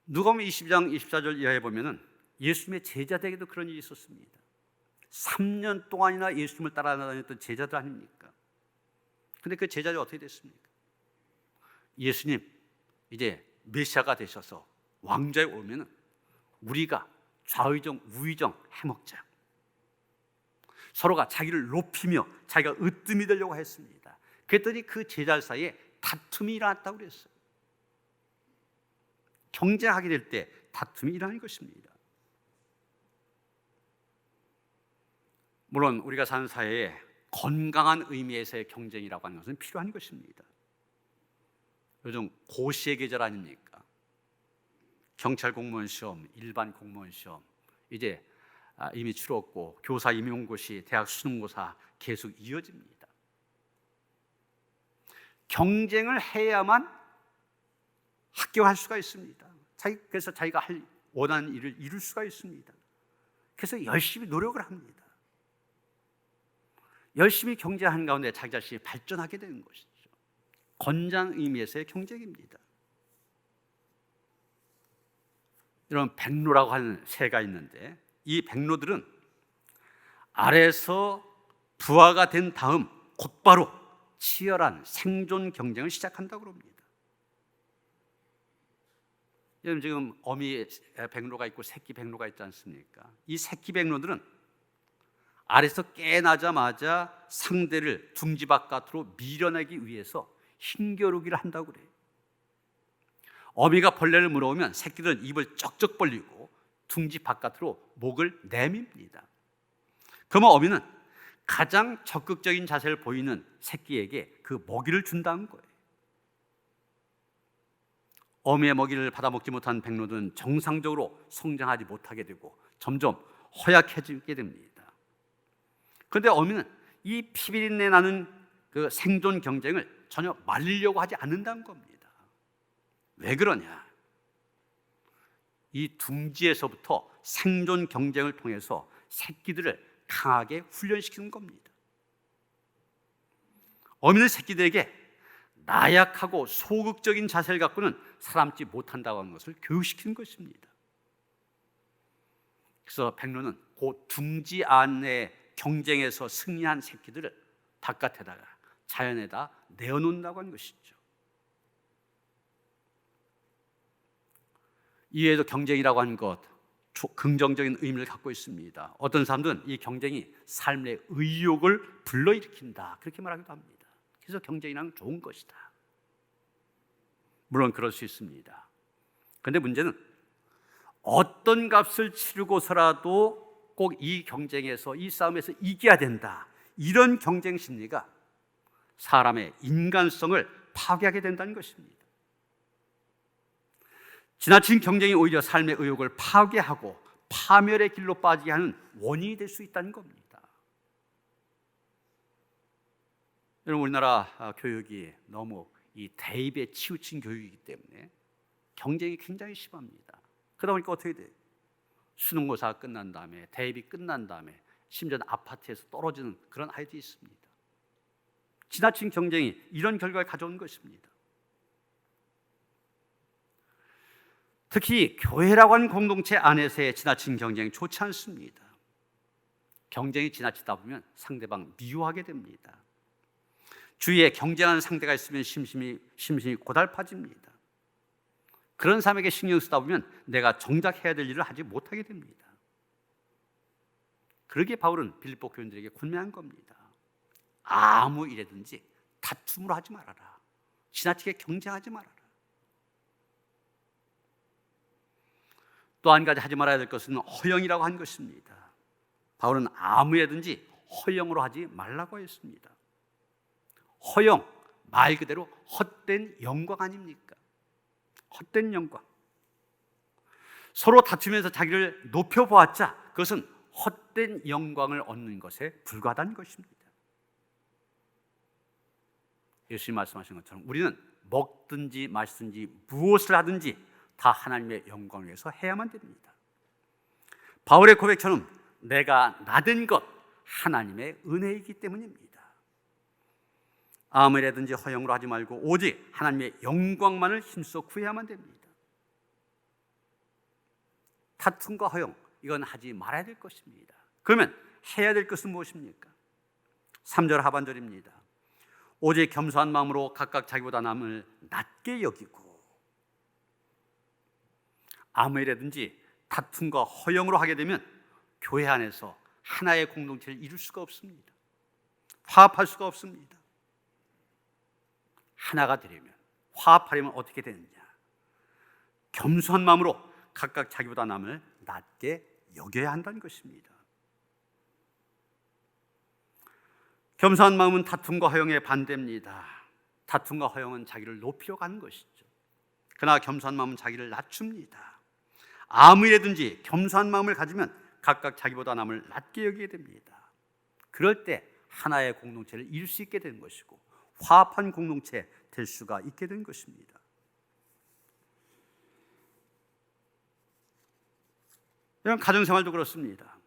누가복음 22장 24절 이하에 보면은 예수님의 제자들에게도 그런 일이 있었습니다. 3년 동안이나 예수님을 따라다녔던 제자들 아닙니까? 근데 그 제자들이 어떻게 됐습니까? 예수님 이제 메시아가 되셔서 왕좌에 오면은 우리가 좌의정 우의정 해먹자. 서로가 자기를 높이며 자기가 으뜸이 되려고 했습니다. 그랬더니 그 제자들 사이에 다툼이 일어났다고 그랬어요. 경쟁하게 될 때 다툼이 일어나는 것입니다. 물론 우리가 사는 사회에 건강한 의미에서의 경쟁이라고 하는 것은 필요한 것입니다. 요즘 고시의 계절 아닙니까? 경찰 공무원 시험, 일반 공무원 시험 이제 이미 치렀고, 교사 임용고시, 대학 수능고사 계속 이어집니다. 경쟁을 해야만 합격할 수가 있습니다. 그래서 자기가 원하는 일을 이룰 수가 있습니다. 그래서 열심히 노력을 합니다. 열심히 경쟁하는 가운데 자기 자신이 발전하게 되는 것이죠. 건장 의미에서의 경쟁입니다. 이런 백로라고 하는 새가 있는데, 이 백로들은 알에서 부화가 된 다음 곧바로 치열한 생존 경쟁을 시작한다고 합니다. 여러분 지금 어미 백로가 있고 새끼 백로가 있지 않습니까? 이 새끼 백로들은 알에서 깨나자마자 상대를 둥지 바깥으로 밀어내기 위해서 힘겨루기를 한다고 그래요. 어미가 벌레를 물어오면 새끼들은 입을 쩍쩍 벌리고 둥지 바깥으로 목을 내밉니다. 그러면 어미는 가장 적극적인 자세를 보이는 새끼에게 그 먹이를 준다는 거예요. 어미의 먹이를 받아먹지 못한 백로들은 정상적으로 성장하지 못하게 되고 점점 허약해지게 됩니다. 그런데 어미는 이 피비린내 나는 그 생존 경쟁을 전혀 말리려고 하지 않는다는 겁니다. 왜 그러냐? 이 둥지에서부터 생존 경쟁을 통해서 새끼들을 강하게 훈련시키는 겁니다. 어미는 새끼들에게 나약하고 소극적인 자세를 갖고는 살아남지 못한다고 하는 것을 교육시키는 것입니다. 그래서 백로는 그 둥지 안에 경쟁에서 승리한 새끼들을 바깥에다가 자연에다 내어놓는다고 하는 것이죠. 이외에도 경쟁이라고 하는 것 긍정적인 의미를 갖고 있습니다. 어떤 사람들은 이 경쟁이 삶의 의욕을 불러일으킨다 그렇게 말하기도 합니다. 그래서 경쟁이란 좋은 것이다. 물론 그럴 수 있습니다. 그런데 문제는 어떤 값을 치르고서라도 꼭 이 경쟁에서 이 싸움에서 이겨야 된다, 이런 경쟁 심리가 사람의 인간성을 파괴하게 된다는 것입니다. 지나친 경쟁이 오히려 삶의 의욕을 파괴하고 파멸의 길로 빠지게 하는 원인이 될 수 있다는 겁니다. 여러분 우리나라 교육이 너무 이 대입에 치우친 교육이기 때문에 경쟁이 굉장히 심합니다. 그러다 보니까 어떻게 돼요? 수능고사가 끝난 다음에 대입이 끝난 다음에 심지어는 아파트에서 떨어지는 그런 아이들이 있습니다. 지나친 경쟁이 이런 결과를 가져온 것입니다. 특히 교회라고 하는 공동체 안에서의 지나친 경쟁이 좋지 않습니다. 경쟁이 지나치다 보면 상대방 미워하게 됩니다. 주위에 경쟁하는 상대가 있으면 심심이 고달파집니다. 그런 사람에게 신경 쓰다 보면 내가 정작 해야 될 일을 하지 못하게 됩니다. 그러기에 바울은 빌립보 교인들에게 권면한 겁니다. 아무 일이든지 다툼으로 하지 말아라. 지나치게 경쟁하지 말아라. 또 한 가지 하지 말아야 될 것은 허영이라고 한 것입니다. 바울은 아무 일이든지 허영으로 하지 말라고 했습니다. 허영, 말 그대로 헛된 영광 아닙니까? 헛된 영광. 서로 다투면서 자기를 높여보았자 그것은 헛된 영광을 얻는 것에 불과하다는 것입니다. 예수님 말씀하신 것처럼 우리는 먹든지 마시든지 무엇을 하든지 다 하나님의 영광을 위해서 해야만 됩니다. 바울의 고백처럼 내가 나된 것 하나님의 은혜이기 때문입니다. 아무래든지 허영으로 하지 말고 오직 하나님의 영광만을 힘써 구해야만 됩니다. 다툼과 허영, 이건 하지 말아야 될 것입니다. 그러면 해야 될 것은 무엇입니까? 3절 하반절입니다. 오직 겸손한 마음으로 각각 자기보다 남을 낮게 여기고. 아무 일이든지 다툼과 허영으로 하게 되면 교회 안에서 하나의 공동체를 이룰 수가 없습니다. 화합할 수가 없습니다. 하나가 되려면, 화합하려면 어떻게 되느냐? 겸손한 마음으로 각각 자기보다 남을 낮게 여겨야 한다는 것입니다. 겸손한 마음은 다툼과 허영의 반대입니다. 다툼과 허영은 자기를 높이려고 하는 것이죠. 그러나 겸손한 마음은 자기를 낮춥니다. 아무 일이든지 겸손한 마음을 가지면 각각 자기보다 남을 낮게 여기게 됩니다. 그럴 때 하나의 공동체를 이룰 수 있게 되는 것이고 화합한 공동체 될 수가 있게 된 것입니다. 이런 가정생활도 그렇습니다.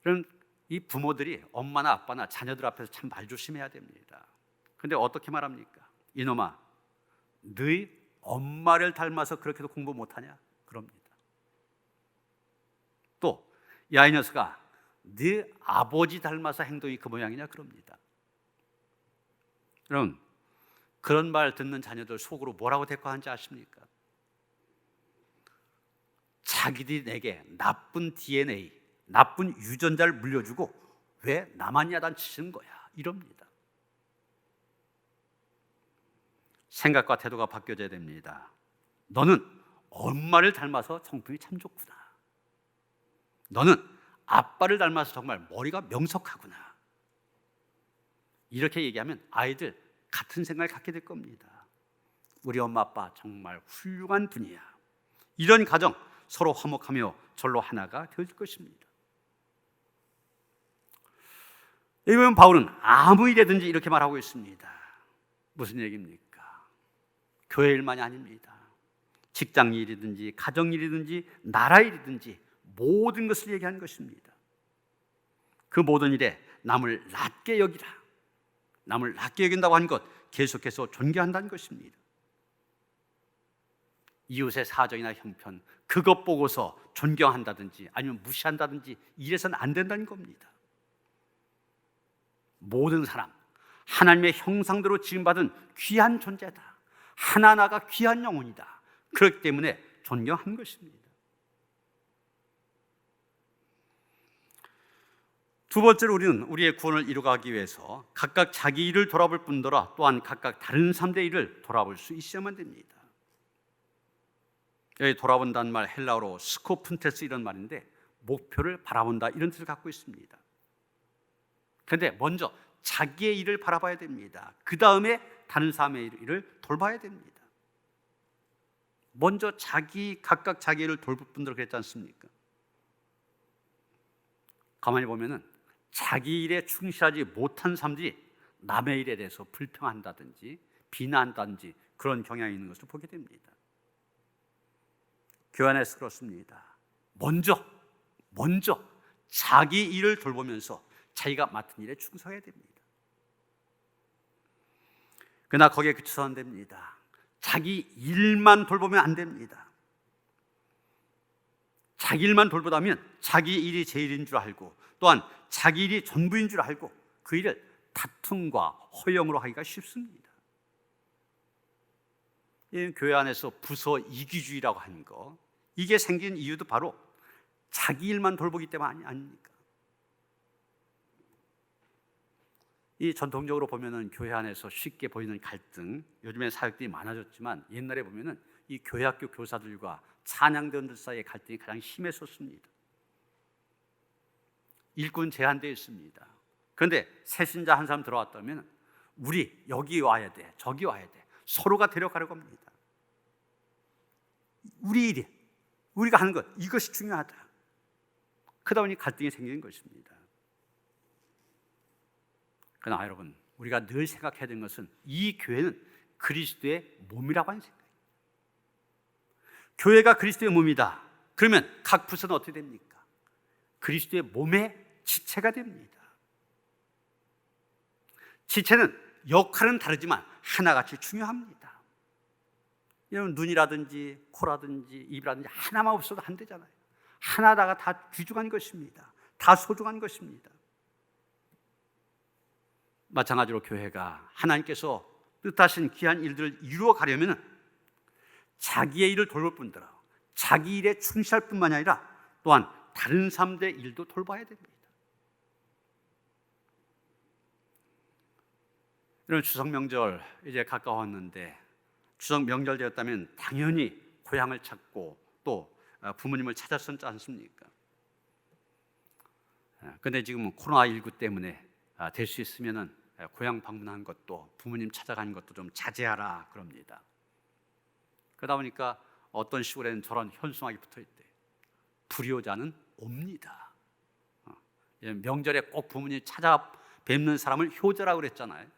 그럼 이 부모들이 엄마나 아빠나 자녀들 앞에서 참 말 조심해야 됩니다. 그런데 어떻게 말합니까? 이놈아, 너희 엄마를 닮아서 그렇게도 공부 못하냐? 그럽니다. 또, 야 이 녀석아, 네 아버지 닮아서 행동이 그 모양이냐? 그럽니다. 그럼 그런 말 듣는 자녀들 속으로 뭐라고 대꾸하는지 아십니까? 자기들이 내게 나쁜 DNA, 나쁜 유전자를 물려주고 왜 나만 야단치시는 거야? 이럽니다. 생각과 태도가 바뀌어져야 됩니다. 너는 엄마를 닮아서 성품이 참 좋구나. 너는 아빠를 닮아서 정말 머리가 명석하구나. 이렇게 얘기하면 아이들 같은 생각을 갖게 될 겁니다. 우리 엄마 아빠 정말 훌륭한 분이야. 이런 가정 서로 화목하며 절로 하나가 되어질 것입니다. 여기 보면 바울은 아무 일이든지 이렇게 말하고 있습니다. 무슨 얘기입니까? 교회 일만이 아닙니다. 직장 일이든지 가정 일이든지 나라 일이든지 모든 것을 얘기하는 것입니다. 그 모든 일에 남을 낮게 여기라. 남을 낮게 여긴다고 하는 것 계속해서 존경한다는 것입니다. 이웃의 사정이나 형편 그것 보고서 존경한다든지 아니면 무시한다든지 이래서는 안 된다는 겁니다. 모든 사람 하나님의 형상대로 지음받은 귀한 존재다. 하나하나가 귀한 영혼이다. 그렇기 때문에 존경하는 것입니다. 두 번째로 우리는 우리의 구원을 이루어가기 위해서 각각 자기 일을 돌아볼 뿐더러 또한 각각 다른 사람들의 일을 돌아볼 수 있어야만 됩니다. 여기 돌아본다는 말 헬라어로 스코푼테스 이런 말인데 목표를 바라본다 이런 뜻을 갖고 있습니다. 그런데 먼저 자기의 일을 바라봐야 됩니다. 그 다음에 다른 사람의 일을 돌봐야 됩니다. 먼저 각각 자기 일을 돌볼 뿐더러 그랬지 않습니까? 가만히 보면은 자기 일에 충실하지 못한 사람들이 남의 일에 대해서 불평한다든지 비난한다든지 그런 경향이 있는 것을 보게 됩니다. 교회 안에서 그렇습니다. 먼저 자기 일을 돌보면서 자기가 맡은 일에 충성해야 됩니다. 그러나 거기에 그쳐서 안 됩니다. 자기 일만 돌보면 안 됩니다. 자기 일만 돌보다면 자기 일이 제일인 줄 알고 또한 자기 일이 전부인 줄 알고 그 일을 다툼과 허영으로 하기가 쉽습니다. 이 교회 안에서 부서 이기주의라고 하는 거 이게 생긴 이유도 바로 자기 일만 돌보기 때문 아닙니까? 이 전통적으로 보면은 교회 안에서 쉽게 보이는 갈등, 요즘에 사역들이 많아졌지만 옛날에 보면은 이 교회학교 교사들과 찬양대원들 사이의 갈등이 가장 심했었습니다. 일꾼 제한되어 있습니다. 그런데 새신자 한 사람 들어왔다면 우리 여기 와야 돼, 저기 와야 돼, 서로가 데려가려고 합니다. 우리 일이, 우리가 하는 것, 이것이 중요하다. 그러다 보니 갈등이 생기는 것입니다. 그러나 여러분, 우리가 늘 생각해야 되는 것은 이 교회는 그리스도의 몸이라고 하는 생각입니다. 교회가 그리스도의 몸이다. 그러면 각 부서는 어떻게 됩니까? 그리스도의 몸의 지체가 됩니다. 지체는 역할은 다르지만 하나같이 중요합니다. 여러분, 눈이라든지 코라든지 입이라든지 하나만 없어도 안 되잖아요. 하나다가 다 귀중한 것입니다. 다 소중한 것입니다. 마찬가지로 교회가 하나님께서 뜻하신 귀한 일들을 이루어 가려면 자기의 일을 돌볼 뿐더러 자기 일에 충실할 뿐만이 아니라 또한 다른 사람들의 일도 돌봐야 됩니다. 이런 추석 명절 이제 가까웠는데, 추석 명절 되었다면 당연히 고향을 찾고 또 부모님을 찾았었지 않습니까? 그런데 지금 코로나19 때문에 될 수 있으면 고향 방문하는 것도, 부모님 찾아가는 것도 좀 자제하라 그럽니다. 그러다 보니까 어떤 시골에는 저런 현수막이 붙어있대. 불효자는 옵니다. 명절에 꼭 부모님 찾아뵙는 사람을 효자라고 그랬잖아요.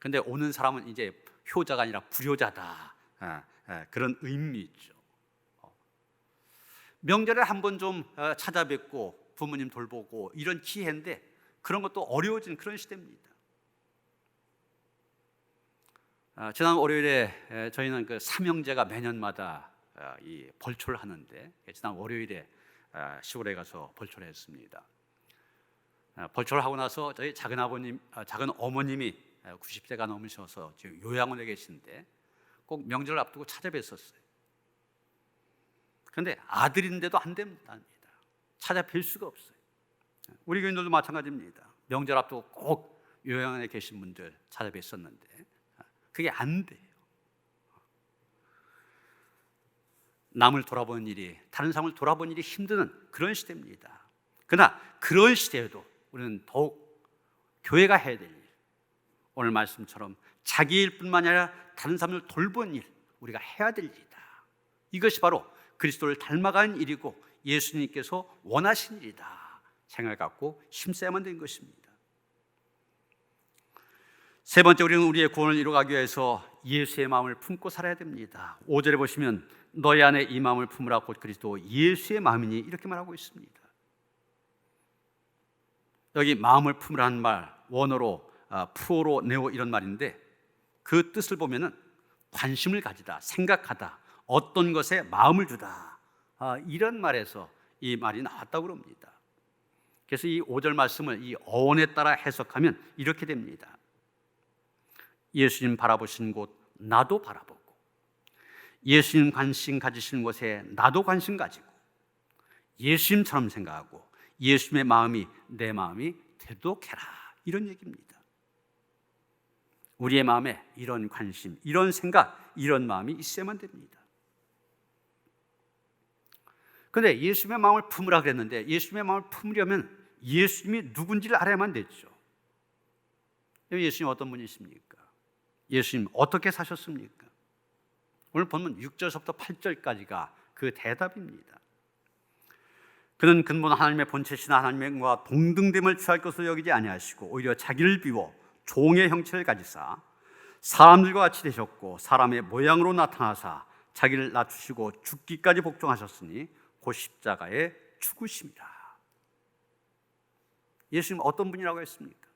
근데 오는 사람은 이제 효자가 아니라 불효자다. 그런 의미죠. 명절에 한번 좀 찾아뵙고 부모님 돌보고 이런 기회인데 그런 것도 어려워진 그런 시대입니다. 지난 월요일에 저희는 그 삼형제가 매년마다 이 벌초를 하는데, 지난 월요일에 시골에 가서 벌초를 했습니다. 벌초를 하고 나서 저희 작은 어머님이 90세가 넘으셔서 지금 요양원에 계신데 꼭 명절을 앞두고 찾아뵀었어요. 그런데 아들인데도 안 됩니다. 찾아뵐 수가 없어요. 우리 교인들도 마찬가지입니다. 명절 앞두고 꼭 요양원에 계신 분들 찾아뵀었는데 그게 안 돼요. 남을 돌아보는 일이, 다른 사람을 돌아보는 일이 힘든 그런 시대입니다. 그러나 그런 시대에도 우리는 더욱 교회가 해야 될 일, 오늘 말씀처럼 자기 일뿐만 아니라 다른 사람을 돌보는 일, 우리가 해야 될 일이다. 이것이 바로 그리스도를 닮아가는 일이고 예수님께서 원하신 일이다 생각을 갖고 힘써야만 되는 것입니다. 세 번째, 우리는 우리의 구원을 이루어가기 위해서 예수의 마음을 품고 살아야 됩니다. 5절에 보시면 너희 안에 이 마음을 품으라 곧 그리스도 예수의 마음이니 이렇게 말하고 있습니다. 여기 마음을 품으라는 말, 원어로 푸오로 네오 이런 말인데 그 뜻을 보면은 관심을 가지다, 생각하다, 어떤 것에 마음을 두다, 이런 말에서 이 말이 나왔다고 합니다. 그래서 이 5절 말씀을 이 어원에 따라 해석하면 이렇게 됩니다. 예수님 바라보신 곳 나도 바라보고, 예수님 관심 가지시는 곳에 나도 관심 가지고, 예수님처럼 생각하고 예수님의 마음이 내 마음이 되도록 해라, 이런 얘기입니다. 우리의 마음에 이런 관심, 이런 생각, 이런 마음이 있어야만 됩니다. 그런데 예수님의 마음을 품으라 그랬는데 예수님의 마음을 품으려면 예수님이 누군지를 알아야만 됐죠. 예수님 어떤 분이십니까? 예수님 어떻게 사셨습니까? 오늘 본문 6절부터 8절까지가 그 대답입니다. 그는 근본 하나님의 본체신 하나님과 동등됨을 취할 것으로 여기지 아니하시고 오히려 자기를 비워 종의 형체를 가지사 사람들과 같이 되셨고 사람의 모양으로 나타나사 자기를 낮추시고 죽기까지 복종하셨으니 곧 십자가에 죽으심이라. 예수님 어떤 분이라고 했습니까?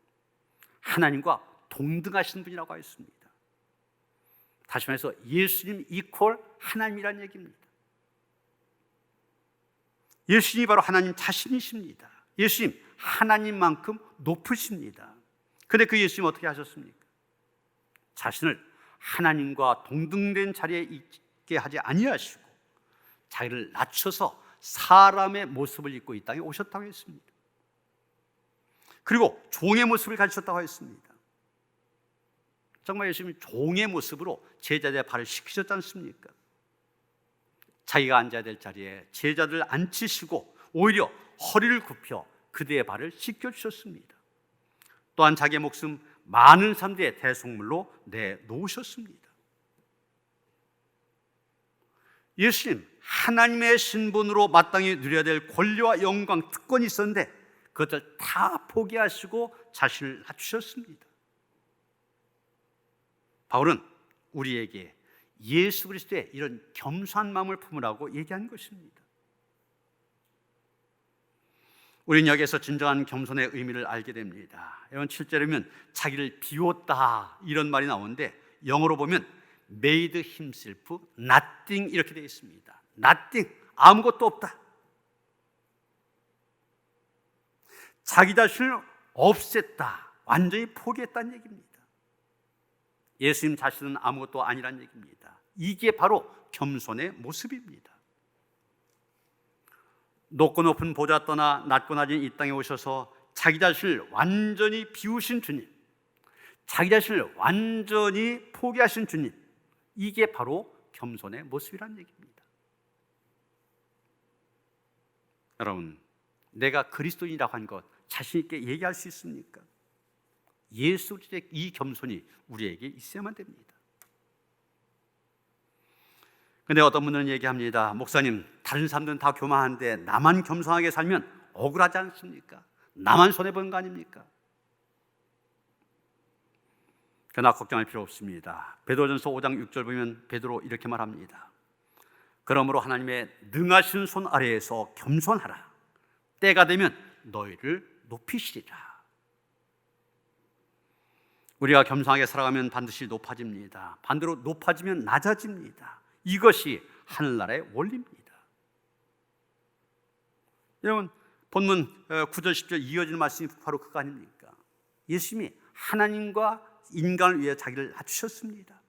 하나님과 동등하신 분이라고 했습니다. 다시 말해서 예수님 이퀄 하나님이라는 얘기입니다. 예수님이 바로 하나님 자신이십니다. 예수님 하나님만큼 높으십니다. 그런데 그 예수님 어떻게 하셨습니까? 자신을 하나님과 동등된 자리에 있게 하지 아니하시고 자기를 낮춰서 사람의 모습을 입고 이 땅에 오셨다고 했습니다. 그리고 종의 모습을 가지셨다고 했습니다. 정말 예수님이 종의 모습으로 제자들의 발을 씻기셨지 않습니까? 자기가 앉아야 될 자리에 제자들을 앉히시고 오히려 허리를 굽혀 그들의 발을 씻겨주셨습니다. 또한 자기의 목숨 많은 사람들의 대속물로 내놓으셨습니다. 예수님 하나님의 신분으로 마땅히 누려야 될 권리와 영광, 특권이 있었는데 그것을 다 포기하시고 자신을 낮추셨습니다. 바울은 우리에게 예수 그리스도의 이런 겸손한 마음을 품으라고 얘기한 것입니다. 우리는 여기에서 진정한 겸손의 의미를 알게 됩니다. 여러분 7절이면 자기를 비웠다 이런 말이 나오는데 영어로 보면 made himself nothing 이렇게 되어 있습니다. nothing, 아무것도 없다. 자기 자신을 없앴다, 완전히 포기했다는 얘기입니다. 예수님 자신은 아무것도 아니란 얘기입니다. 이게 바로 겸손의 모습입니다. 높고 높은 보좌 떠나 낮고 낮은 이 땅에 오셔서 자기 자신을 완전히 비우신 주님, 자기 자신을 완전히 포기하신 주님, 이게 바로 겸손의 모습이라는 얘기입니다. 여러분, 내가 그리스도인이라고 한 것 자신 있게 얘기할 수 있습니까? 예수 그리스도의 이 겸손이 우리에게 있어야만 됩니다. 근데 어떤 분들은 얘기합니다. 목사님, 다른 사람들은 다 교만한데 나만 겸손하게 살면 억울하지 않습니까? 나만 손해보는 거 아닙니까? 그러나 걱정할 필요 없습니다. 베드로전서 5장 6절 보면 베드로 이렇게 말합니다. 그러므로 하나님의 능하신 손 아래에서 겸손하라. 때가 되면 너희를 높이시리라. 우리가 겸손하게 살아가면 반드시 높아집니다. 반대로 높아지면 낮아집니다. 이것이 하늘나라의 원리입니다. 여러분, 본문 9절 10절 이어지는 말씀이 바로 그거 아닙니까? 예수님이 하나님과 인간을 위해 자기를 낮추셨습니다.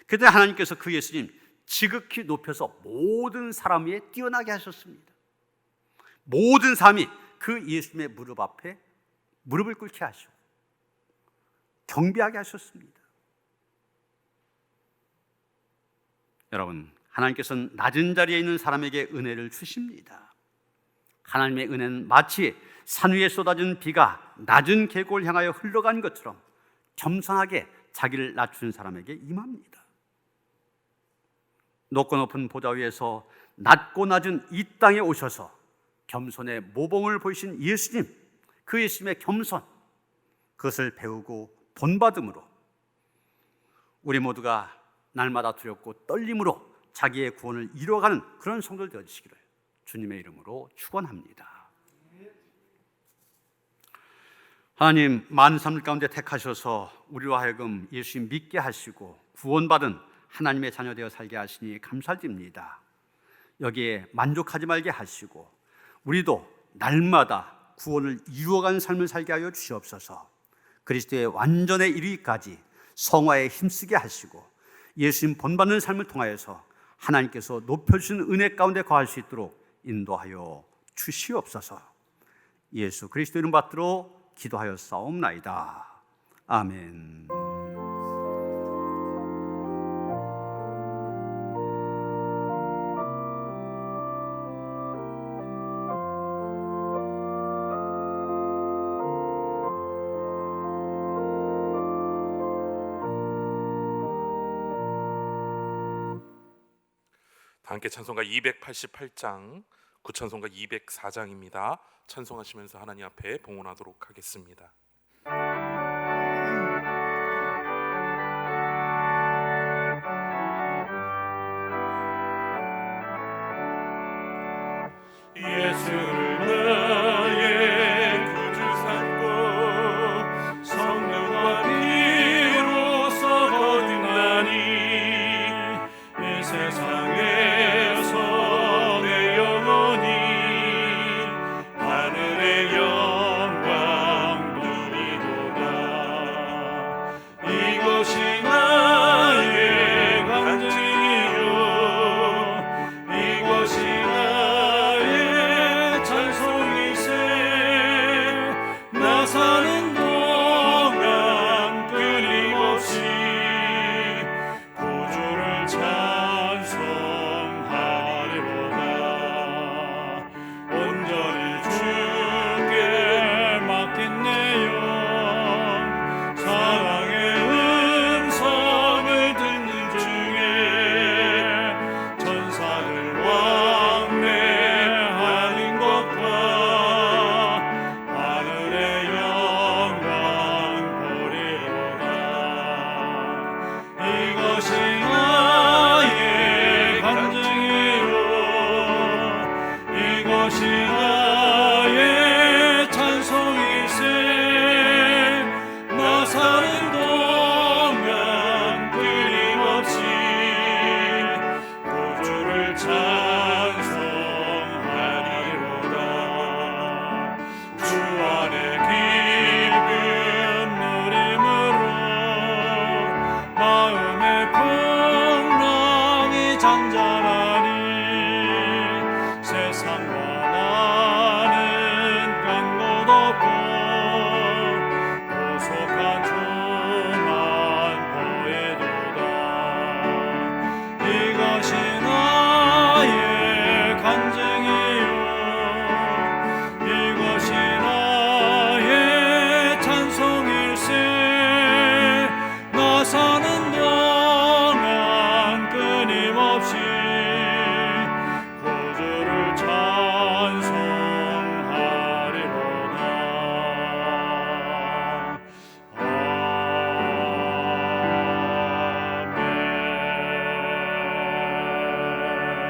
그때 하나님께서 그 예수님 지극히 높여서 모든 사람 위에 뛰어나게 하셨습니다. 모든 사람이 그 예수님의 무릎 앞에 무릎을 꿇게 하시고 경배하게 하셨습니다. 여러분, 하나님께서는 낮은 자리에 있는 사람에게 은혜를 주십니다. 하나님의 은혜는 마치 산 위에 쏟아진 비가 낮은 계곡을 향하여 흘러간 것처럼 겸손하게 자기를 낮춘 사람에게 임합니다. 높고 높은 보좌 위에서 낮고 낮은 이 땅에 오셔서 겸손의 모범을 보이신 예수님, 그 예수님의 겸손, 그것을 배우고 본받음으로 우리 모두가 날마다 두렵고 떨림으로 자기의 구원을 이루어가는 그런 성도들 되어주시기를 주님의 이름으로 축원합니다. 하나님, 많은 사람들 가운데 택하셔서 우리로 하여금 예수님 믿게 하시고 구원받은 하나님의 자녀 되어 살게 하시니 감사드립니다. 여기에 만족하지 말게 하시고 우리도 날마다 구원을 이루어가는 삶을 살게 하여 주시옵소서. 그리스도의 완전에 이르기까지 성화에 힘쓰게 하시고 예수님 본받는 삶을 통하여서 하나님께서 높여주신 은혜 가운데 거할 수 있도록 인도하여 주시옵소서. 예수 그리스도 이름 받들어 기도하여 싸움나이다. 아멘. 함께 찬송가 288장, 구찬송가 204장입니다. 찬송하시면서 하나님 앞에 봉헌하도록 하겠습니다. 예수를 나의 구주 삼고 성령과 피로써 거듭나니 이 세상에서 내 영혼이 하늘의 영광 고속한 주만 보이도다. 이것이 나의 간증이요 이것이 나의 찬송일세. 나 사는 동안 끊임없이 구주를 찬송하리로다.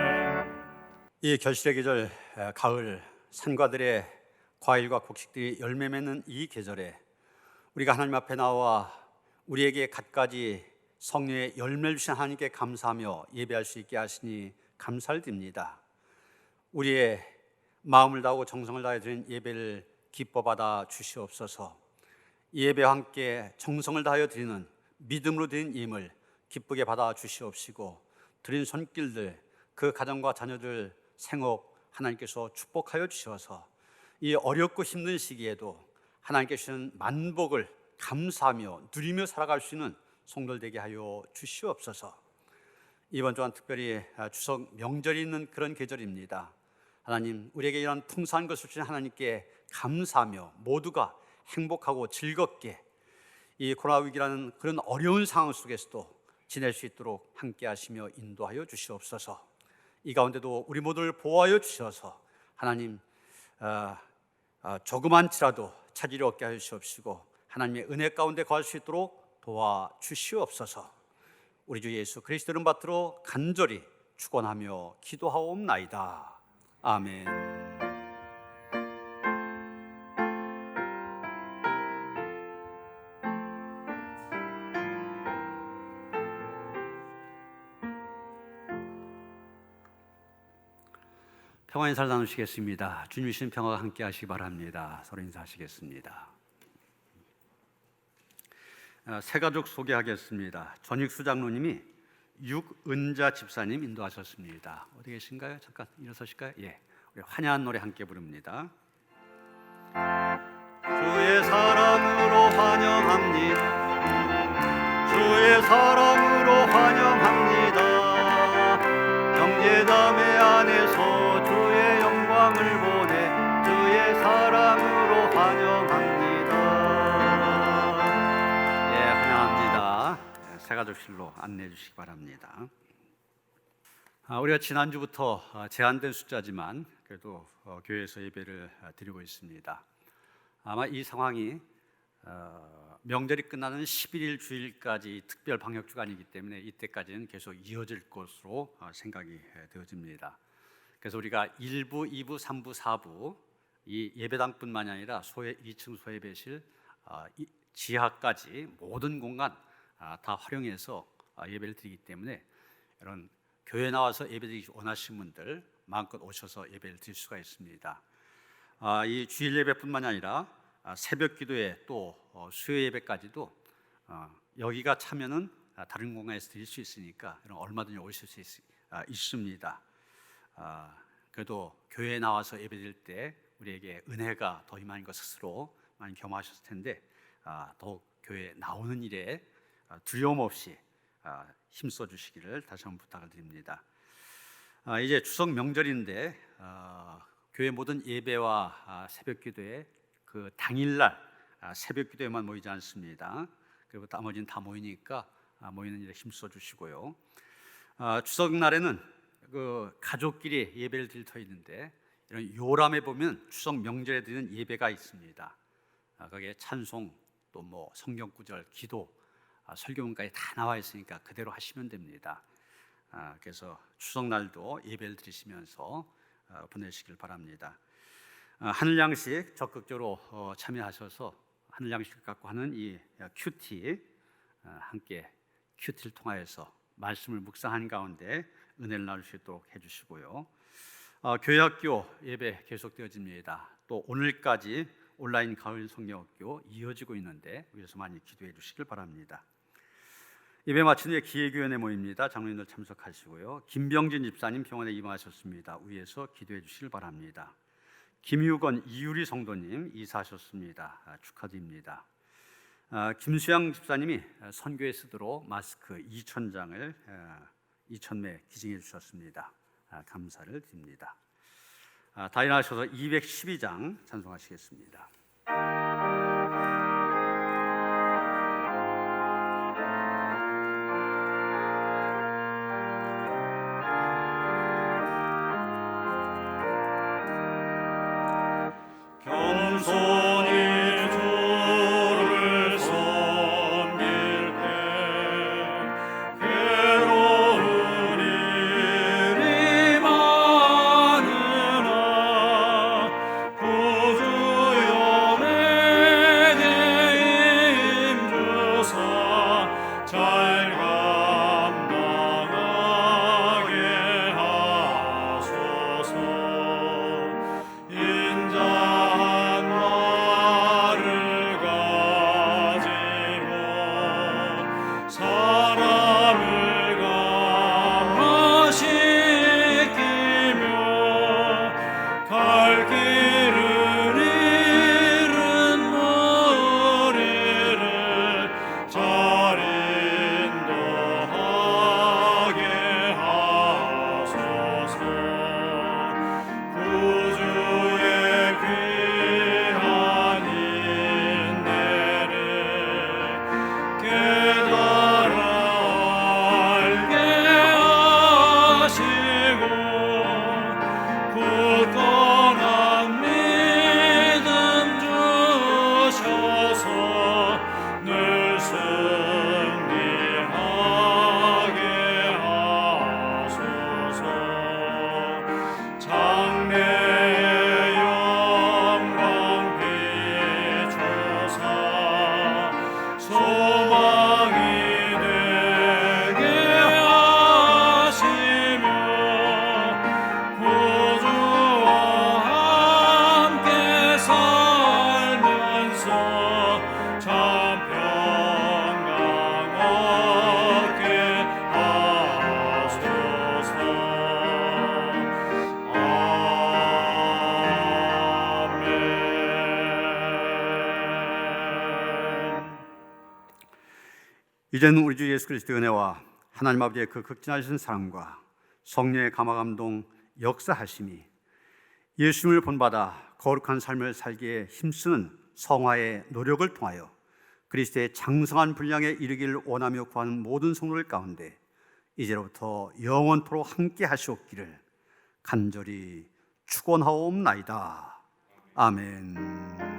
아멘. 이 결실의 계절 가을, 산과들의 과일과 곡식들이 열매 맺는 이 계절에 우리가 하나님 앞에 나와 우리에게 갖가지 성령의 열매를 주신 하나님께 감사하며 예배할 수 있게 하시니 감사를 드립니다. 우리의 마음을 다하고 정성을 다해 드린 예배를 기뻐 받아 주시옵소서. 이 예배와 함께 정성을 다하여 드리는 믿음으로 드린 예물 기쁘게 받아 주시옵시고, 드린 손길들, 그 가정과 자녀들 생업 하나님께서 축복하여 주셔서 이 어렵고 힘든 시기에도 하나님께 주시는 만복을 감사하며 누리며 살아갈 수 있는 성도들 되게 하여 주시옵소서. 이번 주간 특별히 추석 명절이 있는 그런 계절입니다. 하나님, 우리에게 이런 풍성한 것을 주신 하나님께 감사하며 모두가 행복하고 즐겁게 이 코로나 위기라는 그런 어려운 상황 속에서도 지낼 수 있도록 함께 하시며 인도하여 주시옵소서. 이 가운데도 우리 모두를 보호하여 주셔서 하나님 조그만치라도 차질이 없게 하여 주시옵시고 하나님의 은혜 가운데 거할 수 있도록 도와주시옵소서. 우리 주 예수 그리스도 이름 받들어 간절히 축원하며 기도하옵나이다. 아멘. 평화 인사를 나누시겠습니다. 주님 주신 평화가 함께 하시기 바랍니다. 서로 인사하시겠습니다. 새가족 소개하겠습니다. 전익수 장로님이 육은자 집사님 인도하셨습니다. 어디 계신가요? 잠깐 일어서실까요? 예, 우리 환야한 노래 함께 부릅니다. 주의 사랑으로 환영합니다. 주의 사랑으로 환영합니다. 형제자매 안에서 주의 영광을 보내 주의 사랑으로 환영합니다. 예, 환영합니다. 새가족실로 안내해 주시기 바랍니다. 우리가 지난주부터 제한된 숫자지만 그래도 교회에서 예배를 드리고 있습니다. 아마 이 상황이 명절이 끝나는 11일 주일까지 특별 방역 주간이기 때문에 이때까지는 계속 이어질 것으로 생각이 되어집니다. 그래서 우리가 1부, 2부, 3부, 4부 이 예배당뿐만이 아니라 2층 소예배실, 지하까지 모든 공간 다 활용해서 예배를 드리기 때문에 이런 교회 나와서 예배드리기 원하시는 분들 마음껏 오셔서 예배를 드릴 수가 있습니다. 이 주일 예배뿐만이 아니라 새벽 기도회 또 수요 예배까지도 여기가 차면은 다른 공간에서 드릴 수 있으니까 얼마든지 오실 수 있습니다. 그래도 교회에 나와서 예배드릴 때 우리에게 은혜가 더 임하는 것 스스로 많이 경험하셨을 텐데 더욱 교회에 나오는 일에 두려움 없이 힘써 주시기를 다시 한번 부탁을 드립니다. 이제 추석 명절인데 교회 모든 예배와 새벽 기도에 그 당일날 새벽 기도에만 모이지 않습니다. 그리고 나머지는 다 모이니까 모이는 일에 힘써 주시고요. 추석 날에는 그 가족끼리 예배를 드릴 터 있는데 이런 요람에 보면 추석 명절에 드리는 예배가 있습니다. 거기에 찬송 또 뭐 성경 구절, 기도, 설교문까지 다 나와 있으니까 그대로 하시면 됩니다. 그래서 추석 날도 예배를 드리시면서 보내시길 바랍니다. 하늘 양식 적극적으로 참여하셔서 하늘 양식 갖고 하는 이 큐티 함께 큐티를 통하여서 말씀을 묵상하는 가운데 은혜를 나눌 수 있도록 해주시고요. 교회학교 예배 계속되어집니다. 또 오늘까지 온라인 가을 성경학교 이어지고 있는데 위에서 많이 기도해 주시길 바랍니다. 예배 마친 후에 기획위원회 모입니다. 장로님들 참석하시고요. 김병진 집사님 병원에 입원하셨습니다. 위에서 기도해 주시길 바랍니다. 김유건 이유리 성도님 이사하셨습니다. 축하드립니다. 김수양 집사님이 선교에 쓰도록 마스크 2,000장을 2,000매 기증해 주셨습니다. 감사를 드립니다. 다 일어나셔서 212장 찬송하시겠습니다. 겸손히 주를 섬길 때 괴로운 일이 많으나 구주여 내게 힘주사 잘 감당하게 하소서. 인자한 말을 가지고 사람을 감화시키며 갈 길을 잃은 무리를 잘 인도하게 하소서. 구주의 귀한 인내를 깨달아 알게 하시고 굳건한 믿음 주셔서 늘 승리하게 하소서. 장래의 영광 비추사 소망이 되게 하시며 구주와 함께 살면서 참 평강 얻게 하소서. 아멘. 이제는 우리 주 예수 그리스도의 은혜와 하나님 아버지의 그 극진하신 사랑과 성령의 감화감동 역사하심이 예수님을 본받아 거룩한 삶을 살기에 힘쓰는 성화의 노력을 통하여 그리스도의 장성한 분량에 이르기를 원하며 구하는 모든 성도들 가운데 이제로부터 영원토록 함께 하시옵기를 간절히 축원하옵나이다. 아멘.